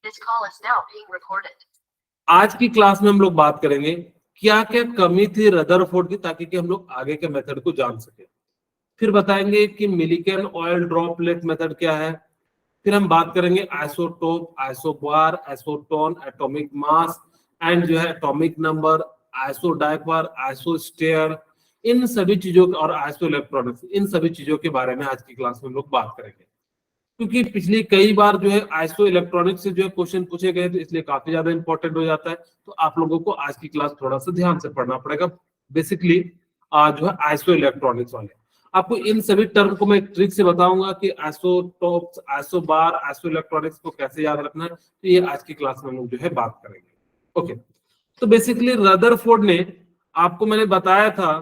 This call is now being recorded. आज की class में हम लोग बात करेंगे क्या क्या कमी थी रदरफोर्ड की, ताकि कि हम लोग आगे के मेथड को जान सके। फिर बताएंगे कि मिलिकन ऑयल ड्रॉपलेट मेथड क्या है। फिर हम बात करेंगे isotope, isobar, isotone, atomic mass and जो है एटॉमिक नंबर, आइसोडाइपर, आइसोस्टेयर, इन सभी चीजों और आइसो इलेक्ट्रॉनिक्स, इन सभी चीजों के बारे में आज की क्लास में हम लोग बात करेंगे। क्योंकि पिछली कई बार जो है आइसो इलेक्ट्रॉनिक्स से जो है क्वेश्चन पूछे गए, तो इसलिए काफी ज्यादा इंपॉर्टेंट हो जाता है। तो आप लोगों को आज की क्लास थोड़ा सा ध्यान से पढ़ना पड़ेगा। बेसिकली जो है आइसो इलेक्ट्रॉनिक्स वाले, आपको इन सभी टर्म को मैं ट्रिक से बताऊंगा कि आइसोटोप्स, आइसोबार, आइसो इलेक्ट्रॉनिक्स को कैसे याद रखना है। तो ये आज की क्लास में हम लोग जो है बात करेंगे। ओके, तो बेसिकली रदरफोर्ड ने, आपको मैंने बताया था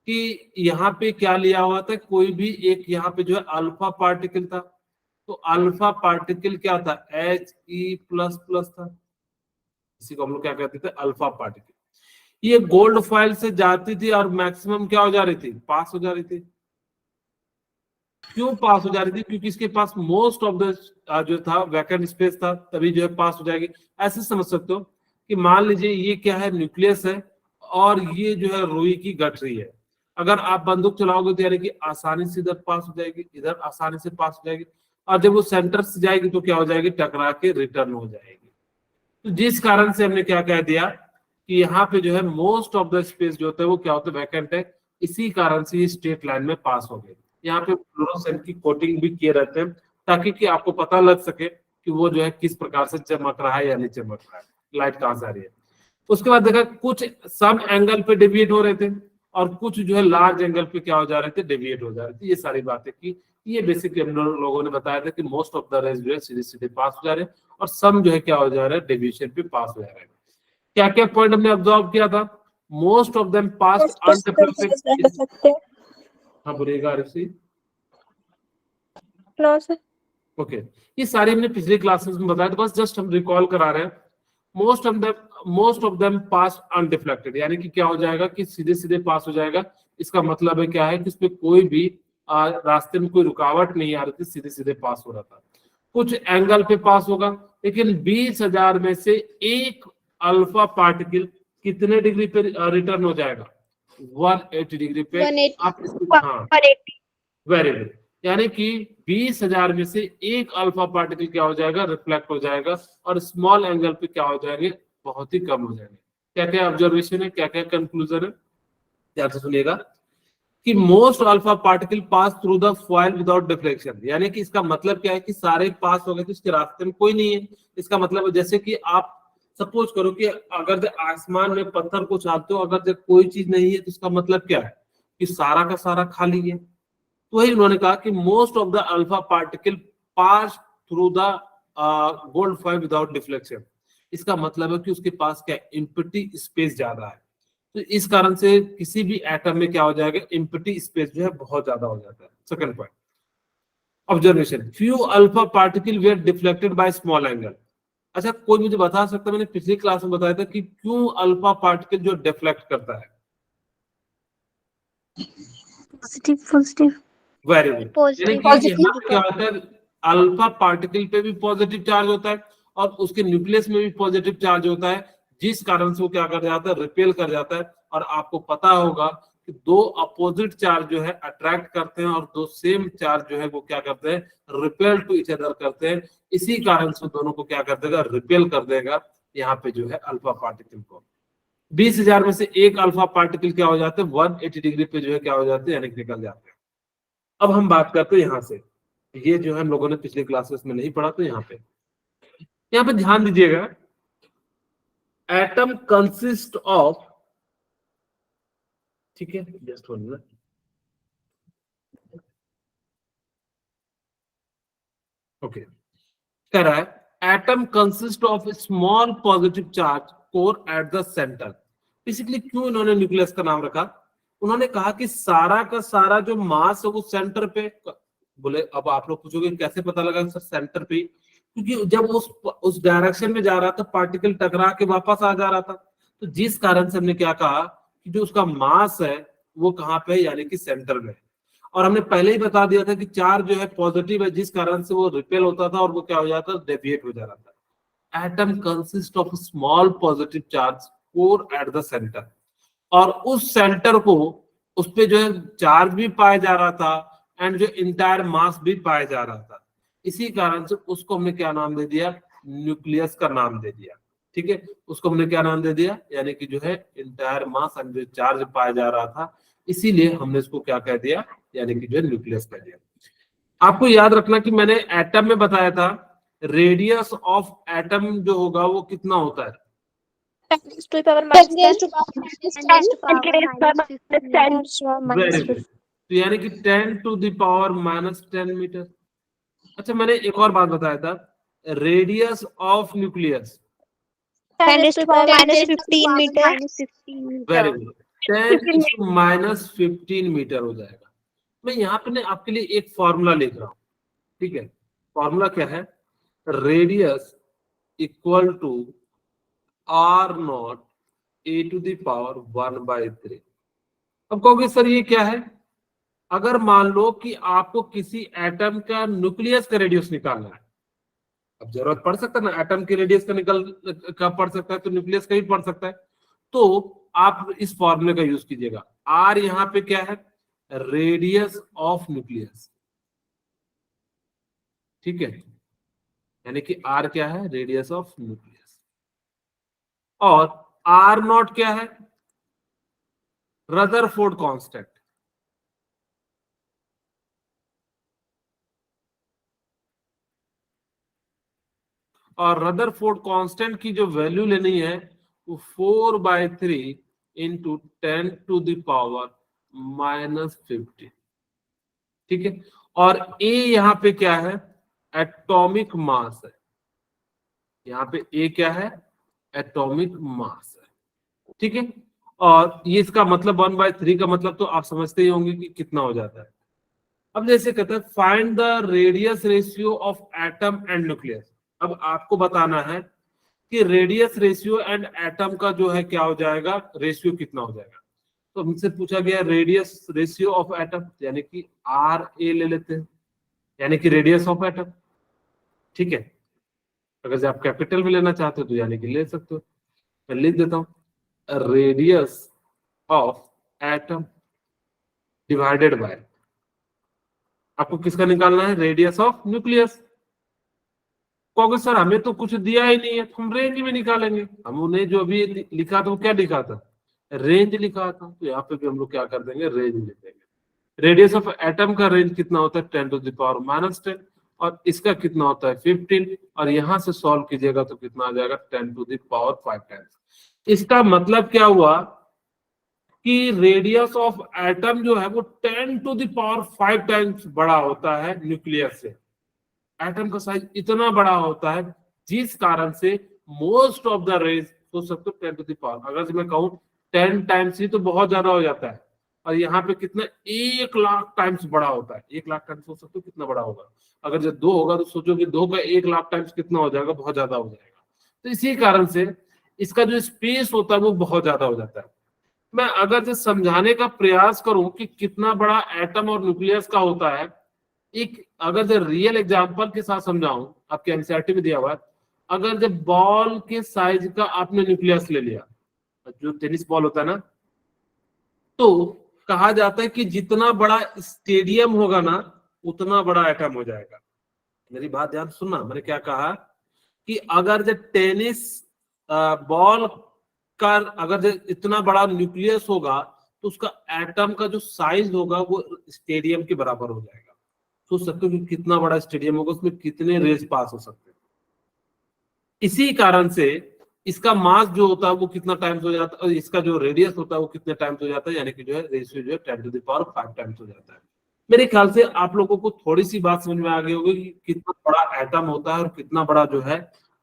कि यहाँ पे क्या लिया हुआ था, कोई भी एक यहाँ पे जो है अल्फा पार्टिकल था। तो अल्फा पार्टिकल क्या था, He++ था। इसी को हम लोग क्या कहते थे, अल्फा पार्टिकल। ये गोल्ड फॉइल से जाती थी और मैक्सिमम क्या हो जा रही थी, पास हो जा रही थी। क्यों पास हो जा रही थी? क्योंकि इसके पास मोस्ट ऑफ द जो था वैकेंट स्पेस था, तभी जो है पास हो जाएगी। ऐसे समझ सकते हो कि मान लीजिए ये क्या है, न्यूक्लियस है और ये जो है रुई की गठरी है। अगर आप बंदूक चलाओगे तो यानी कि आसानी से इधर पास हो जाएगी, इधर आसानी से पास हो जाएगी, और जब वो सेंटर से जाएगी तो क्या हो जाएगी, टकरा के रिटर्न हो जाएगी। तो जिस कारण से हमने क्या कह दिया कि यहाँ पे जो है मोस्ट ऑफ द स्पेस जो होता है वो क्या होता है, वैकेंट है। इसी कारण से ये स्ट्रेट लाइन में पास हो गए। यहाँ पे फ्लोरोसेंट की कोटिंग भी किए रहते हैं, ताकि कि आपको पता लग सके कि वो जो है किस प्रकार से चमक रहा है या नहीं चमक रहा है, लाइट कहाँ से आ रही है। उसके बाद देखा कुछ सम एंगल पे डेविएट हो रहे थे और कुछ जो है लार्ज एंगल पे क्या हो जा रहे थे, डेविएट हो जा रहे थे। ये सारी बातें की, ये बेसिकली हम लोगों ने बताया था कि मोस्ट ऑफ द रेज जो है सीधे सीधे पास हो जा रहे हैं और सम जो है क्या हो जा रहा है, डेविएशन पे पास हो जा रहे हैं। क्या क्या पॉइंट हमने ऑब्जर्व किया था, most of them pass undeflected. हाँ बोलिएगा ऋषि। ओके, ये सारे हमने पिछले क्लासेस में बताया, तो बस जस्ट हम रिकॉल करा रहे हैं। Most of them pass undeflected, यानी कि क्या हो जाएगा कि सीधे सीधे पास हो जाएगा। इसका मतलब है क्या है कि इसमें कोई भी रास्ते में कोई रुकावट नहीं आ रही थी, सीधे सीधे पास हो रहा था। कुछ एंगल पे पास होगा, लेकिन 20,000 में से एक अल्फा पार्टिकल कितने डिग्री पे रिटर्न हो जाएगा, 180 डिग्री पे। आप इसको, हाँ वेरी गुड, यानी कि 20,000 में से एक अल्फा पार्टिकल क्या हो जाएगा, रिफ्लेक्ट हो जाएगा, और स्मॉल एंगल पे क्या हो जाएंगे, बहुत ही कम हो जाएंगे। क्या क्या ऑब्जर्वेशन है, क्या क्या कंक्लूजन है, ध्यान से सुनिएगा कि most alpha particle pass through the foil without deflection, यानी कि इसका मतलब क्या है कि सारे पास हो गए तो इसके रास्ते में कोई नहीं है। इसका मतलब जैसे कि आप सपोज करो कि अगर आसमान में पत्थर को छापते हो, अगर कोई चीज नहीं है तो इसका मतलब क्या है कि सारा का सारा खाली है। तो वही उन्होंने कहा कि most of the alpha particle pass through the gold foil without deflection. इसका मतलब है कि उसके पास क्या, एम्प्टी स्पेस ज्यादा है। तो इस कारण से किसी भी एटम में क्या हो जाएगा, एम्प्टी स्पेस जो है बहुत ज्यादा हो जाता है। Second point, observation, few alpha particle were deflected by small angle. अच्छा, कोई मुझे बता सकता है, मैंने पिछली क्लास में बताया था कि क्यों अल्फा पार्टिकल जो डिफ्लेक्ट करता है। पॉजिटिव वेरी गुड, यानी कि यहाँ क्या होता है, अल्फा पार्टिकल पे भी पॉजिटिव चार्ज होता है और उसके न्यूक्लियस में भी पॉजिटिव चार्ज होता है, जिस कारण से वो क्या कर जाता है, रिपेल कर जाता है। और आपको पता होगा कि दो अपोजिट चार्ज जो है अट्रैक्ट करते हैं और दो सेम चार्ज जो है वो क्या करते हैं, रिपेल टू ईच अदर करते हैं। इसी कारण से दोनों को क्या कर देगा, रिपेल कर देगा यहाँ पे जो है अल्फा पार्टिकल को। 20,000 में से एक अल्फा पार्टिकल क्या हो जाते हैं, 180 डिग्री पे जो है क्या हो जाते हैं, यानी निकल जाते हैं। अब हम बात करते हैं यहाँ से, ये जो है हम लोगों ने पिछले क्लासेस में नहीं पढ़ा, तो यहाँ पे ध्यान दीजिएगा। एटम कंसिस्ट ऑफ, ठीक है, जस्ट वन मिनट, ओके, कह रहा है atom consist of small positive charge core at the centre. Basically क्यों इन्होंने न्यूक्लियस का नाम रखा, उन्होंने कहा कि सारा का सारा जो मास है वो सेंटर पे। बोले, अब आप लोग पूछोगे कैसे पता लगा सर सेंटर पे, क्योंकि जब उस डायरेक्शन में जा रहा था पार्टिकल टकरा के वापस आ जा रहा था। तो जिस कारण से हमने क्या कहा कि जो उसका मास है वो कहाँ पे है, यानी कि सेंटर में। और हमने पहले ही बता दिया था कि चार्ज जो है पॉजिटिव है, जिस कारण से वो रिपेल होता था और वो क्या हो जाता था, डेविएट हो जा रहा था। Atom consist of small positive charge core at the centre, और उस सेंटर को उस पे जो है चार्ज भी पाया जा रहा था एंड जो इंटायर मास भी पाया जा रहा था। इसी कारण से उसको हमने क्या नाम दे दिया, न्यूक्लियस का नाम दे दिया। ठीक है, उसको हमने क्या नाम दे दिया, यानी कि जो है इंटायर मास एंड जो चार्ज पाया जा रहा था, इसीलिए हमने इसको क्या कह दिया, यानी कि जो है न्यूक्लियस कह दिया। आपको याद रखना कि मैंने एटम में बताया था रेडियस ऑफ एटम जो होगा वो कितना होता है, 10 to the power minus 10 to power minus 10 to power minus 15 very good. तो यानी कि 10 to the power minus 10 metre. अच्छा, मैंने एक और बात बताया था, radius of nucleus 10 to the power minus 15 meter. Very good, 10 to minus 15 metre हो जाएगा। मैं यहाँ पे ना आपके लिए एक फॉर्मूला लिख रहा हूँ, ठीक है। फॉर्मूला क्या है, radius equal to R nought A to the power 1/3। अब कहोगे सर ये क्या है, अगर मान लो कि आपको किसी एटम का न्यूक्लियस का रेडियस निकालना है, अब जरूरत पड़ सकता है ना, एटम के रेडियस का पड़ सकता है तो न्यूक्लियस का भी पड़ सकता है, तो आप इस फॉर्मूले का यूज कीजिएगा। आर यहाँ पे क्या है, रेडियस ऑफ न्यूक्लियस, ठीक है, यानी कि आर क्या है, रेडियस ऑफ न्यूक्लियस, और आर नॉट क्या है, रदरफोर्ड कांस्टेंट। और रदरफोर्ड कांस्टेंट की जो वैल्यू लेनी है वो 4/3 into 10 to the power minus 15, ठीक है। और ए यहाँ पे क्या है, एटॉमिक मास है, यहाँ पे ए क्या है, एटॉमिक मास है, ठीक है। और ये इसका मतलब 1/3 का मतलब तो आप समझते ही होंगे कि कितना हो जाता है। अब जैसे कहते हैं find the radius ratio of atom and nucleus. अब आपको बताना है कि रेडियस रेशियो एंड एटम का जो है क्या हो जाएगा, रेशियो कितना हो जाएगा। तो हमसे पूछा गया रेडियस रेशियो ऑफ एटम, यानी कि आर ए ले लेते हैं, यानी कि रेडियस ऑफ एटम, ठीक है। अगर से आप कैपिटल में लेना चाहते हो तो यानी कि ले सकते हो, मैं लिख देता हूं, radius of atom divided by, आपको किसका निकालना है, रेडियस ऑफ न्यूक्लियस। कहोगे सर हमें तो कुछ दिया ही नहीं है, तो हम रेंज में निकालेंगे। हम उन्हें जो अभी लिखा था वो क्या लिखा था, रेंज लिखा था, तो यहाँ पे भी हम लोग क्या कर देंगे, रेंज लिख देंगे। रेडियस ऑफ एटम का रेंज कितना होता है, 10 टू द पावर माइनस 10, और इसका कितना होता है 15, और यहां से सॉल्व कीजिएगा तो कितना आ जाएगा, 10 टू द पावर 5 टाइम्स। इसका मतलब क्या हुआ कि रेडियस ऑफ एटम जो है वो 10 टू द पावर 5 टाइम्स बड़ा होता है न्यूक्लियस से। एटम का साइज इतना बड़ा होता है जिस कारण से मोस्ट ऑफ द रेज, सोच सकते हो 10 टू द पावर, अगर मैं कहूं 10 टाइम्स ही तो बहुत ज्यादा हो जाता है, और यहाँ पे कितना 1 लाख टाइम्स बड़ा होता है। 1 लाख टाइम्स सोच सकते हो कितना बड़ा होगा, अगर जब 2 होगा तो सोचो कि 2 का 1 लाख टाइम्स कितना हो जाएगा, बहुत ज्यादा हो जाएगा। तो इसी कारण से इसका जो स्पेस होता है वो बहुत ज्यादा हो जाता है। मैं अगर जो समझाने का प्रयास करूं कि कितना बड़ा एटम और न्यूक्लियस का होता है, एक अगर जो रियल एग्जांपल के साथ समझाऊं, आपके एनसीईआरटी में दिया हुआ है, अगर जब बॉल के साइज का आपने न्यूक्लियस ले लिया, जो टेनिस बॉल होता है ना, तो कहा जाता है कि जितना बड़ा स्टेडियम होगा ना उतना बड़ा एटम हो जाएगा। मेरी बात ध्यान सुनना, मैंने क्या कहा कि अगर जो टेनिस बॉल का अगर जो इतना बड़ा न्यूक्लियस होगा तो उसका एटम का जो साइज होगा वो स्टेडियम के बराबर हो जाएगा। सोच सकते हो कि कितना बड़ा स्टेडियम होगा, उसमें कितने रेस पास हो सकते हैं। इसी कारण से इसका मास जो होता है वो कितना टाइम्स हो जाता है, और इसका जो रेडियस होता है वो कितने टाइम्स हो जाता है, यानी कि जो है रेशियो जो है 10 टू द पावर 5 टाइम्स हो जाता है। मेरे ख्याल से आप लोगों को थोड़ी सी बात समझ में आ गई होगी कि कितना बड़ा एटम होता है और कितना बड़ा जो है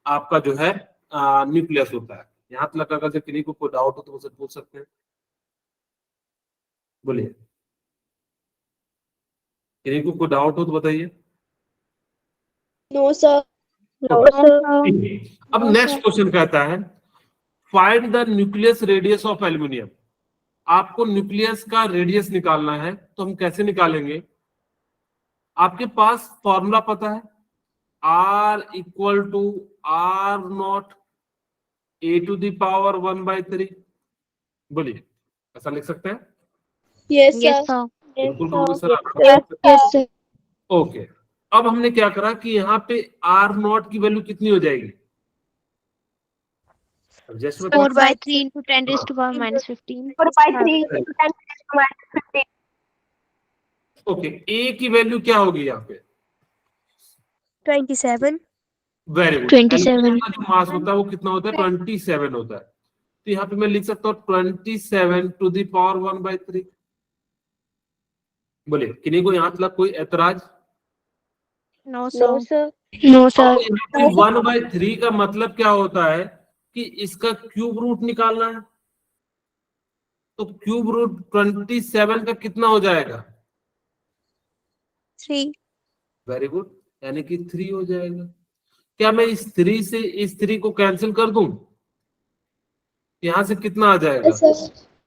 आपका जो है न्यूक्लियस होता है। यहाँ तक अगर किसी को कोई डाउट हो तो मुझसे पूछ सकते हैं, बोलिए। किसी को कोई डाउट हो तो बताइए। No, sir. अब नेक्स्ट क्वेश्चन कहता है find the nucleus radius of aluminium. आपको न्यूक्लियस का रेडियस निकालना है, तो हम कैसे निकालेंगे। आपके पास फॉर्मूला पता है, r equal to r nought a to the power 1/3? बोलिए, ऐसा लिख सकते हैं? Yes, Yes, sir. sir. बिल्कुल होगी सर, आप Yes, sir. ओके। अब हमने क्या करा कि यहाँ पे r नॉट की वैल्यू कितनी हो जाएगी? अब जैसे 4/3 into 10 raised to power minus 15. 4/3 into 10 raised to minus 15. Okay, a की वैल्यू क्या होगी यहाँ पे? 27. Very good. 27. का जो मास होता है वो कितना होता है? 27 होता है। तो यहाँ पे मैं लिख सकता हूँ 27 टू द पावर 1/3। बोलिए, किन्हीं को यहाँ तक कोई ऐतराज? No, No, sir. sir. No, और sir. यहाँ पे 1/3 का मतलब क्या होता है कि इसका क्यूब रूट निकालना है। तो क्यूब रूट 27 का कितना हो जाएगा? 3. वेरी गुड, यानी कि 3 हो जाएगा। क्या मैं इस 3 से इस 3 को कैंसिल कर दूं? यहाँ से कितना आ जाएगा? Yes, sir.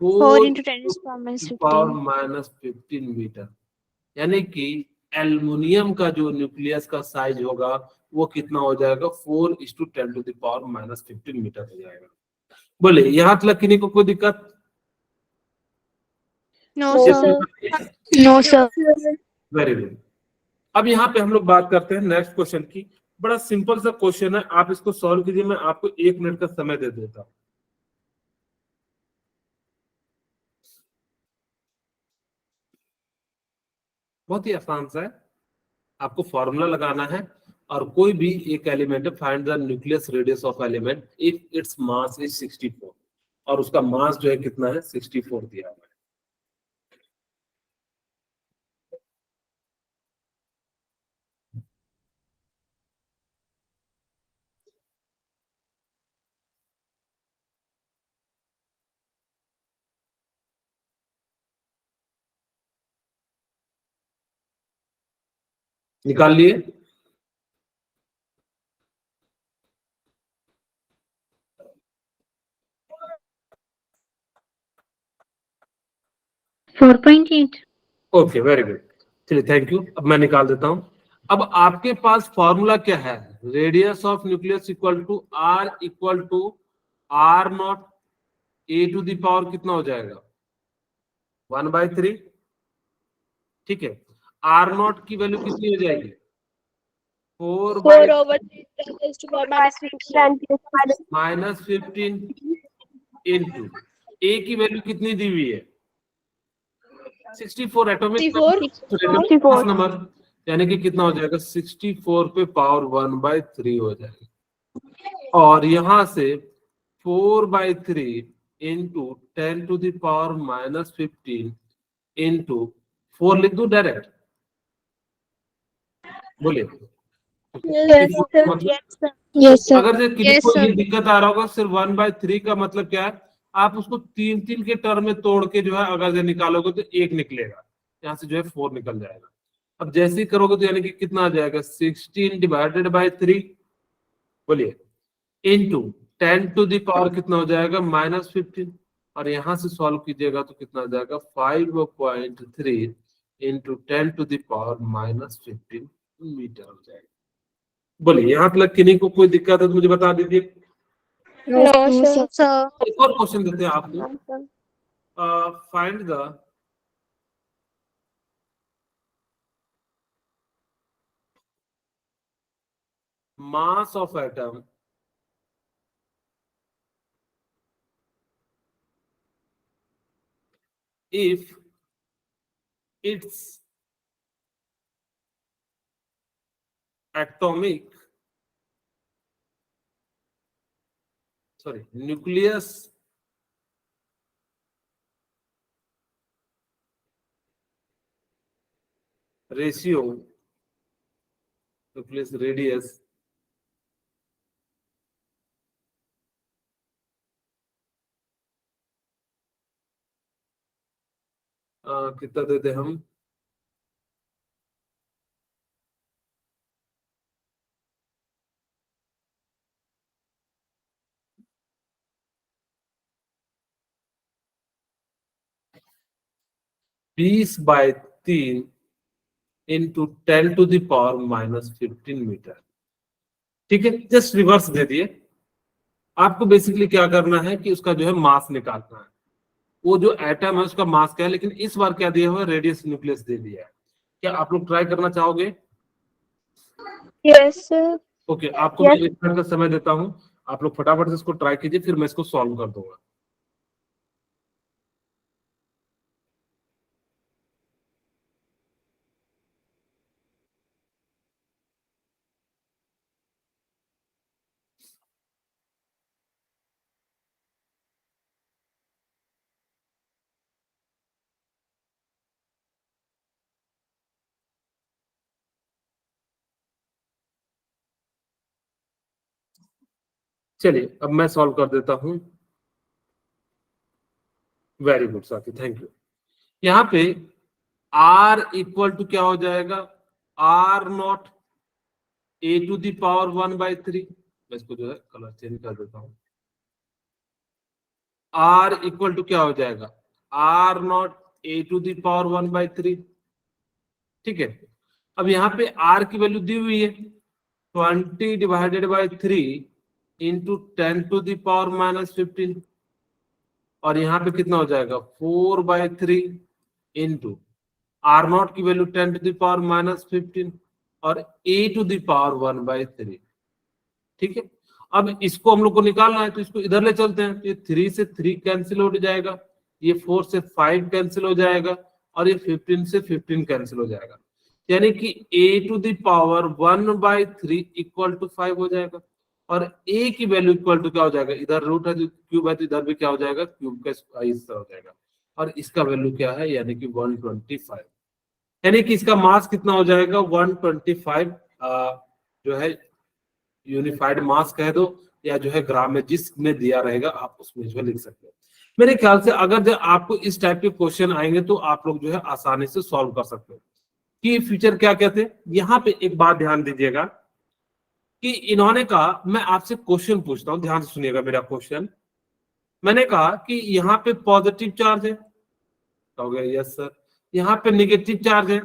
4 into 10 raised to power minus power 15. Minus 15 metre. यानी कि एल्युमिनियम का जो न्यूक्लियस का साइज होगा वो कितना हो जाएगा? 4:10 to the power minus 15 metre हो जाएगा। बोले, यहाँ तक किन्हीं को कोई दिक्कत? No, No, sir. sir. No, sir. Very good. अब यहाँ पे हम लोग बात करते हैं नेक्स्ट क्वेश्चन की। बड़ा सिंपल सा क्वेश्चन है, आप इसको सॉल्व कीजिए। मैं आपको 1 मिनट का समय दे देता हूँ। बहुत ही आसान सा है, आपको फॉर्मूला लगाना है और कोई भी एक एलिमेंट है, find the nucleus radius of element if its mass is 64, और उसका मास जो है कितना है? 64 दिया हुआ है। निकाल लिए? 4.8. Okay, very good. चलिए, थैंक यू। अब मैं निकाल देता हूं। अब आपके पास फॉर्मूला क्या है? Radius of nucleus equal to R nought A to the power कितना हो जाएगा? 1/3। ठीक है, आर नॉट की वैल्यू कितनी हो जाएगी? 4 4 over 3 raised to power minus 15. Minus 15 into a की वैल्यू कितनी दी हुई है? 64 एटॉमिक 64. नंबर, यानी कि कितना हो जाएगा? 64 पे पावर 1/3 हो जाएगा। और यहां से 4/3 into 10 to the power minus 15 into 4 लिख दो डायरेक्ट? बोलिए, Yes, sir. मतलब Yes, sir. Yes, sir. अगर किसी Yes, को sir. ये दिक्कत आ रहा होगा, सिर्फ 1/3 का मतलब क्या है, आप उसको 3 के टर्म में तोड़ के जो है अगर जो निकालोगे तो 1 निकलेगा, यहाँ से जो है 4 निकल जाएगा। अब जैसे ही करोगे तो यानी कि कितना आ जाएगा? 16 डिवाइडेड बाय 3, बोलिए, इंटू 10 टू द पावर कितना हो जाएगा? माइनस 15। और यहाँ से सॉल्व कीजिएगा तो कितना आ जाएगा? 5.3 into 10 to the power minus 15 metre हो जाएगा। बोलिए, यहाँ तक किन्हीं को कोई दिक्कत है तो मुझे बता दीजिए। No, sir. Sir. एक और क्वेश्चन देते हैं आपको। Find the mass of atom if its nucleus ratio, nucleus radius कितना देते हम? बीस by 3 into 10 to the power minus 15 metre. ठीक है, जस्ट रिवर्स दे दिए। आपको बेसिकली क्या करना है कि उसका जो है मास निकालना है। वो जो एटम है उसका मास क्या है, लेकिन इस बार क्या दिया हुआ है, रेडियस न्यूक्लियस दे दिया है। क्या आप लोग ट्राई करना चाहोगे? Yes, sir. ओके, आपको Yes. मैं 1 मिनट का समय देता हूं, आप लोग फटाफट से इसको ट्राई कीजिए, फिर मैं इसको सॉल्व कर दूंगा। चलिए अब मैं सॉल्व कर देता हूं। वेरी गुड साथी, थैंक यू। यहाँ पे r इक्वल टू क्या हो जाएगा, r nought a to the power 1/3। मैं इसको जो है कलर चेंज कर देता हूँ। r इक्वल टू क्या हो जाएगा, r nought a to the power 1/3। ठीक है, अब यहाँ पे r की वैल्यू दी हुई है 20 divided by 3 into 10 to the power -15, और यहाँ पे कितना हो जाएगा 4/3 इंटू आर नॉट की वैल्यू 10 टू द पावर -15 और a टू द पावर 1/3। ठीक है, अब इसको हम लोग को निकालना है तो इसको इधर ले चलते हैं, तो ये 3 से 3 कैंसिल हो जाएगा, ये 4 से 5 कैंसिल हो जाएगा, और ये 15 से 15 कैंसिल हो जाएगा, यानी कि a to the power 1/3 equal to 5 हो जाएगा, और a की वैल्यू इक्वल टू क्या हो जाएगा, इधर रूट है जो क्यूब है तो इधर भी क्या हो जाएगा, क्यूब का हिस्सा हो जाएगा, और इसका वैल्यू क्या है, यानी कि 125, यानी कि इसका मास कितना हो जाएगा 125 जो है यूनिफाइड मास कह दो, या जो है ग्राम में जिसमें दिया रहेगा आप उसमें जो है लिख सकते हैं। मेरे ख्याल से अगर जो आपको इस टाइप के क्वेश्चन आएंगे तो आप लोग जो है आसानी से सॉल्व कर सकते हैं। कि फ्यूचर क्या कहते हैं, यहाँ पे एक बात ध्यान दीजिएगा कि इन्होंने कहा, मैं आपसे क्वेश्चन पूछता हूं, ध्यान से सुनिएगा मेरा क्वेश्चन। मैंने कहा कि यहाँ पे पॉजिटिव चार्ज है, कहोगे यस सर, यहाँ पे निगेटिव चार्ज है।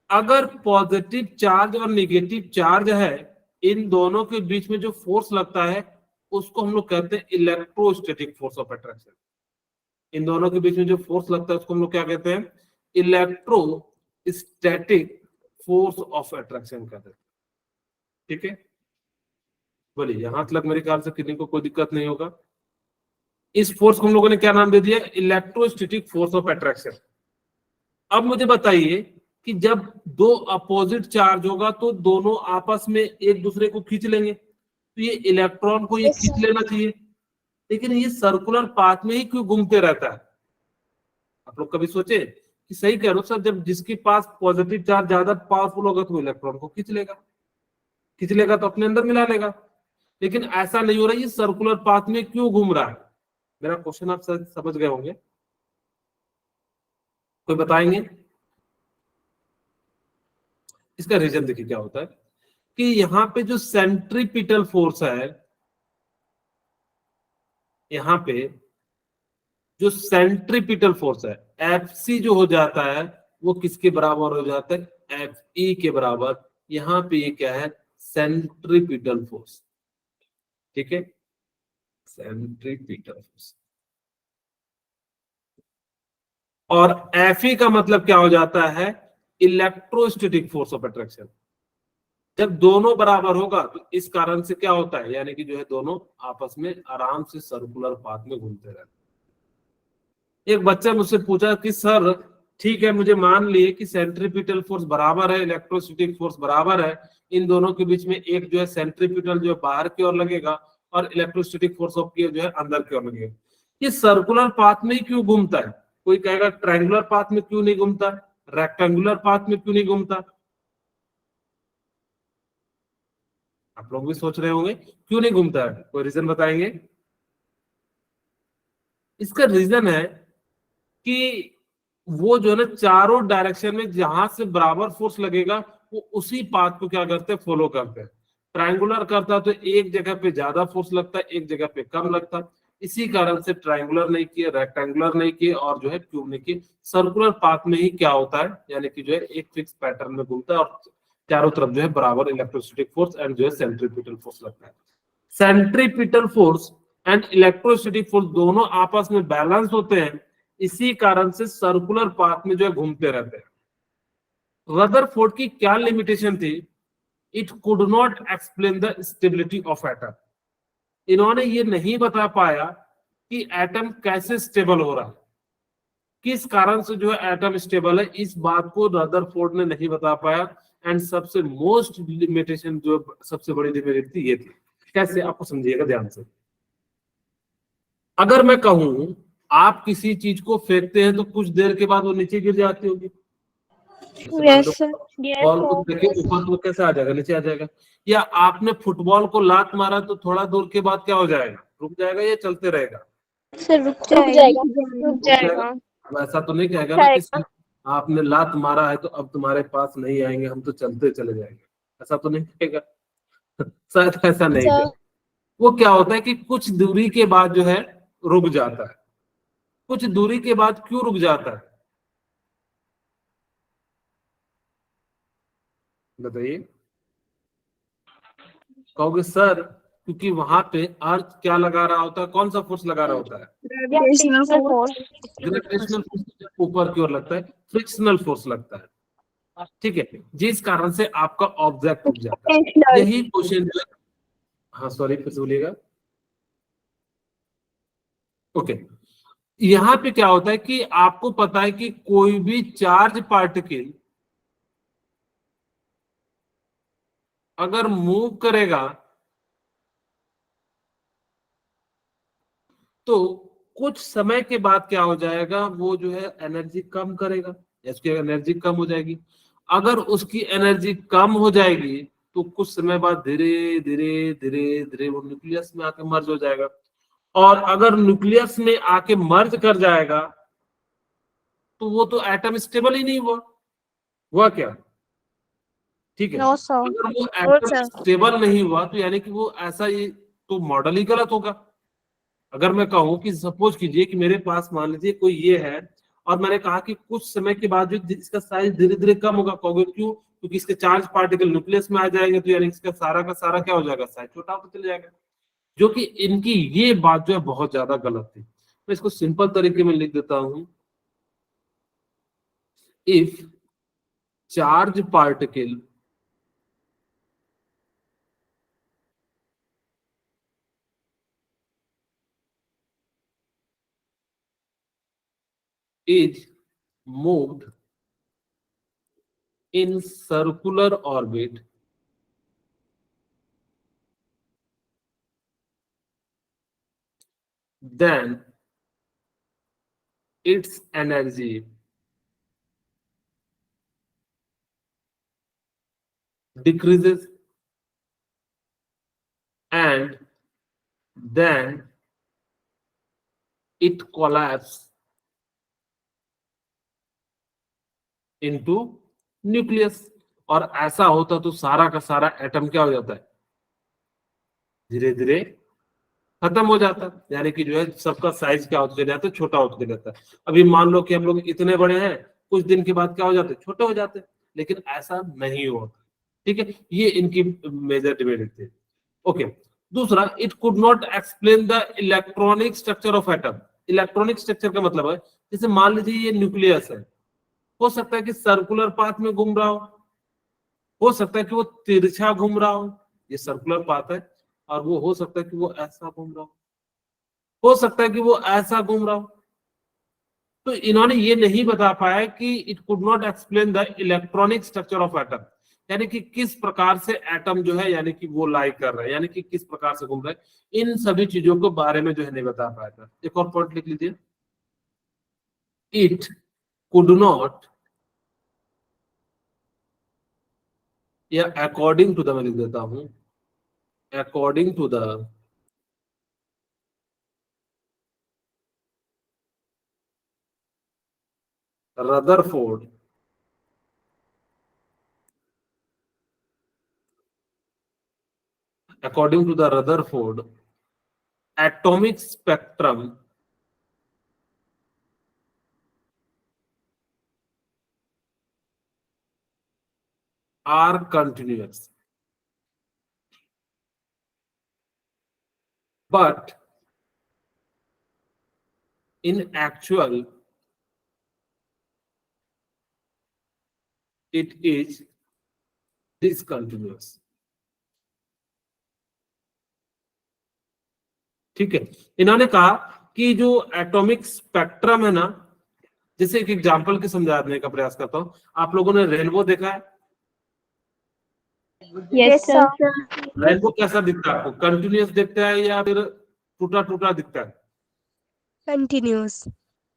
अगर पॉजिटिव चार्ज और निगेटिव चार्ज है, इन दोनों के बीच में जो फोर्स लगता है उसको हम लोग कहते हैं इलेक्ट्रोस्टैटिक फोर्स ऑफ अट्रैक्शन। इन दोनों के बीच में जो फोर्स लगता है उसको हम लोग क्या कहते हैं, इलेक्ट्रोस्टैटिक फोर्स ऑफ अट्रैक्शन कहते हैं। ठीक है, बोलिए यहां तक मेरे ख्याल से किसी को कोई दिक्कत नहीं होगा। इस फोर्स को हम लोगों ने क्या नाम दे दिया, इलेक्ट्रोस्टैटिक फोर्स ऑफ अट्रैक्शन। अब मुझे बताइए कि जब दो अपोजिट चार्ज होगा तो दोनों आपस में एक दूसरे को खींच लेंगे, तो ये इलेक्ट्रॉन को ये Yes, खींच sir. लेना चाहिए, लेकिन ये सर्कुलर पाथ में ही क्यों घूमते रहता है? आप लोग कभी सोचे कि सही कह रहे हो सर, जब जिसके पास पॉजिटिव चार्ज ज्यादा पावरफुल होगा तो इलेक्ट्रॉन को खींच लेगा तो अपने अंदर मिला लेगा, लेकिन ऐसा नहीं हो रहा, ये सर्कुलर पाथ में क्यों घूम रहा है? मेरा क्वेश्चन आप समझ गए होंगे, कोई बताएंगे? इसका रीजन देखिए क्या होता है कि यहाँ पे जो सेंट्रीपिटल फोर्स है, यहाँ पे जो सेंट्रीपिटल फोर्स है Fc जो हो जाता है वो किसके बराबर हो जाता है, Fe के बराबर। यहाँ पे ये क्या है, सेंट्रीपिटल फोर्स। ठीक है, सेंट्रीपिटल फोर्स, और Fe का मतलब क्या हो जाता है, इलेक्ट्रोस्टैटिक फोर्स ऑफ अट्रैक्शन। जब दोनों बराबर होगा तो इस कारण से क्या होता है, यानी कि जो है दोनों आपस में आराम से सर्कुलर पाथ में घूमते रहते हैं। एक बच्चा मुझसे पूछा कि सर ठीक है, मुझे मान लिए कि सेंट्रीपिटल फोर्स बराबर है, इलेक्ट्रोस्टैटिक फोर्स बराबर है, इन दोनों के बीच में एक जो है सेंट्रीपिटल जो है बाहर की ओर लगेगा और इलेक्ट्रोस्टैटिक फोर्स ऑफ की जो है अंदर की ओर लगेगा, ये सर्कुलर पाथ में ही क्यों घूमता है? कोई कहेगा ट्रायंगुलर पाथ में क्यों नहीं घूमता, रेक्टेंगुलर पाथ में क्यों नहीं घूमता? आप लोग भी सोच रहे होंगे क्यों नहीं घूमता है, कोई रीजन बताएंगे? इसका रीजन है कि वो जो है ना चारों डायरेक्शन में जहां से बराबर फोर्स लगेगा वो उसी पाथ को क्या करते हैं, फॉलो करते हैं। ट्रायंगुलर करता तो एक जगह पे ज्यादा फोर्स लगता है, एक जगह पे कम लगता है, इसी कारण से ट्रायंगुलर नहीं किए, रेक्टेंगुलर नहीं किए, और जो है क्यूब नहीं किए। सर्कुलर पाथ में ही क्या होता है, यानी कि जो है एक फिक्स पैटर्न में घूमता है, और चारों तरफ जो है बराबर इलेक्ट्रोस्टैटिक फोर्स एंड जो है सेंट्रीपिटल फोर्स लगता है। Centripetal force and electrostatic force दोनों आपस में बैलेंस होते हैं, इसी कारण से सर्कुलर पाथ में जो है घूमते रहते हैं। रदरफोर्ड की क्या लिमिटेशन थी? It could not explain the stability of atom. इन्होंने ये नहीं बता पाया कि एटम कैसे स्टेबल हो रहा है, किस कारण से जो है एटम स्टेबल है, इस बात को रदरफोर्ड ने नहीं बता पाया। एंड सबसे मोस्ट लिमिटेशन जो सबसे बड़ी लिमिटेशन थी ये थी। कैसे, आपको समझिएगा ध्यान से। अगर मैं कहूं आप किसी चीज को फेंकते हैं तो कुछ देर के बाद वो नीचे गिर जाती होगी। Yes, sir. बॉल को फेंके ऊपर तो कैसे आ जाएगा, नीचे आ जाएगा। या आपने फुटबॉल को लात मारा तो थोड़ा दूर के बाद क्या हो जाएगा, रुक जाएगा या चलते रहेगा? सर रुक जाएगा। रुक जाएगा। अब ऐसा तो नहीं कहेगा ना कि आपने लात मारा है तो अब तुम्हारे पास नहीं आएंगे, हम तो चलते चले जाएंगे, ऐसा तो नहीं कहेगा। शायद ऐसा नहीं अच्छा। कहेगा। वो क्या होता है कि कुछ दूरी के बाद जो है रुक जाता है। कुछ दूरी के बाद क्यों रुक जाता है बताइए? कहोगे सर क्योंकि वहां पे अर्थ क्या लगा रहा होता है, कौन सा फोर्स लगा रहा होता है? Gravitational force. ग्रेविटेशनल फोर्स ऊपर की ओर लगता है, फ्रिक्शनल फोर्स लगता है, ठीक है, जिस कारण से आपका ऑब्जेक्ट रुक जाता है। यही क्वेश्चन जो है, हाँ सॉरी फिर से बोलिएगा। ओके, यहाँ पे क्या होता है कि आपको पता है कि कोई भी चार्ज पार्टिकल अगर मूव करेगा तो कुछ समय के बाद क्या हो जाएगा, वो जो है एनर्जी कम करेगा, उसकी एनर्जी कम हो जाएगी। अगर उसकी एनर्जी कम हो जाएगी तो कुछ समय बाद धीरे धीरे धीरे धीरे वो न्यूक्लियस में आके मर्ज हो जाएगा। और अगर न्यूक्लियस में आके मर्ज कर जाएगा तो वो तो एटम स्टेबल ही नहीं हुआ क्या? ठीक है, नो सर। अगर वो नो एटम सर। स्टेबल नहीं हुआ तो यानी कि वो ऐसा ही तो मॉडल ही गलत होगा। अगर मैं कहूं कि सपोज कीजिए कि मेरे पास मान लीजिए कोई ये है और मैंने कहा कि कुछ समय के बाद जो इसका साइज धीरे धीरे कम होगा, कहोगे क्यों? क्योंकि इसके चार्ज पार्टिकल न्यूक्लियस में आ जाएंगे तो यानी इसका सारा का सारा क्या हो जाएगा, साइज छोटा होता चला जाएगा। जो कि इनकी ये बात जो है बहुत ज्यादा गलत थी। मैं इसको सिंपल तरीके में लिख देता हूं। If charge particle is moved in circular orbit, then its energy decreases and then it collapses into nucleus. और ऐसा होता तो सारा का सारा एटम क्या हो जाता है, धीरे धीरे खत्म हो जाता है, यानी कि जो है सबका साइज क्या होता जाता है, छोटा होता जाता है। अभी मान लो कि हम लोग इतने बड़े हैं, कुछ दिन के बाद क्या हो जाते हैं, छोटे हो जाते हैं, लेकिन ऐसा नहीं होता। ठीक है, ये इनकी मेजर डिबेट थी। ओके, दूसरा, it could not explain the electronic structure of atom. Electronic structure का मतलब है जैसे मान लीजिए ये न्यूक्लियस है, हो सकता है कि सर्कुलर पाथ में घूम रहा हो सकता है कि वो तिरछा घूम रहा हो, ये सर्कुलर पाथ है, और वो हो सकता है कि वो ऐसा घूम रहा हो सकता है कि वो ऐसा घूम रहा हो। तो इन्होंने ये नहीं बता पाया कि it could not explain the electronic structure of atom, यानी कि किस प्रकार से एटम जो है यानी कि वो लाई कर रहा है, यानी कि किस प्रकार से घूम रहा है, इन सभी चीजों के बारे में जो है नहीं बता पाया था। एक और पॉइंट लिख लीजिए, इट कुड नॉट, या अकॉर्डिंग टू द, मैं लिख देता हूं, according to the Rutherford according to the Rutherford atomic spectrum are continuous, but in actual it is discontinuous. ठीक है, इन्होंने कहा कि जो एटॉमिक स्पेक्ट्रम है ना, जैसे एक एग्जांपल के समझाने का प्रयास करता हूं, आप लोगों ने रेनबो देखा है? Yes, sir. रेनबो कैसा दिखता है आपको? कंटिन्यूअस दिखता है या फिर टूटा टूटा दिखता है? Continuous.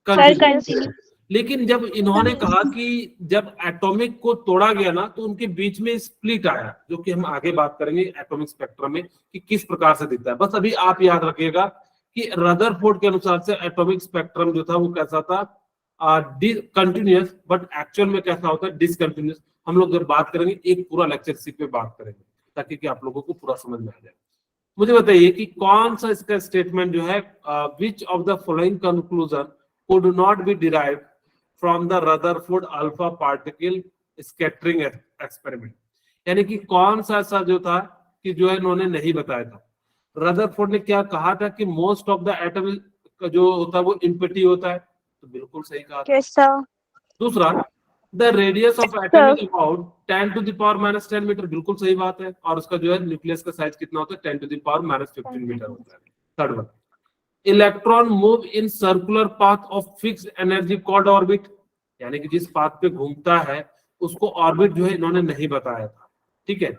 कंटिन्यूअस। लेकिन जब इन्होंने कहा कि जब एटॉमिक को तोड़ा गया ना, तो उनके बीच में स्प्लिट आया, जो कि हम आगे बात करेंगे एटॉमिक स्पेक्ट्रम में कि किस प्रकार से दिखता है। बस अभी आप याद रखिएगा कि रदरफोर्ड के अनुसार से एटॉमिक स्पेक्ट्रम जो था वो कैसा था, कंटिन्यूअस, बट एक्चुअल में कैसा होता है, डिसकंटिन्यूअस। हम लोग जब बात करेंगे एक पूरा लेक्चर इसी पे बात करेंगे, ताकि कि आप लोगों को पूरा समझ में आ जाए। मुझे बताइए कि कौन सा इसका स्टेटमेंट जो है, which of the following conclusion could not be derived from the Rutherford alpha particle scattering experiment, यानी कि कौन सा ऐसा जो था कि जो है इन्होंने नहीं बताया था। रदरफोर्ड ने क्या कहा था कि मोस्ट ऑफ द एटम जो होता है वो इम्पिटी होता है, तो बिल्कुल सही कहा था। Yes, sir. दूसरा, the radius of atom is about 10 to the power -10 metre, बिल्कुल सही बात है। और उसका जो है न्यूक्लियस का साइज कितना होता है, 10 to the power -15 मीटर होता है। Third one, electron move in circular path of fixed energy called orbit, यानी कि जिस पाथ पे घूमता है उसको ऑर्बिट जो है इन्होंने नहीं बताया था। ठीक है,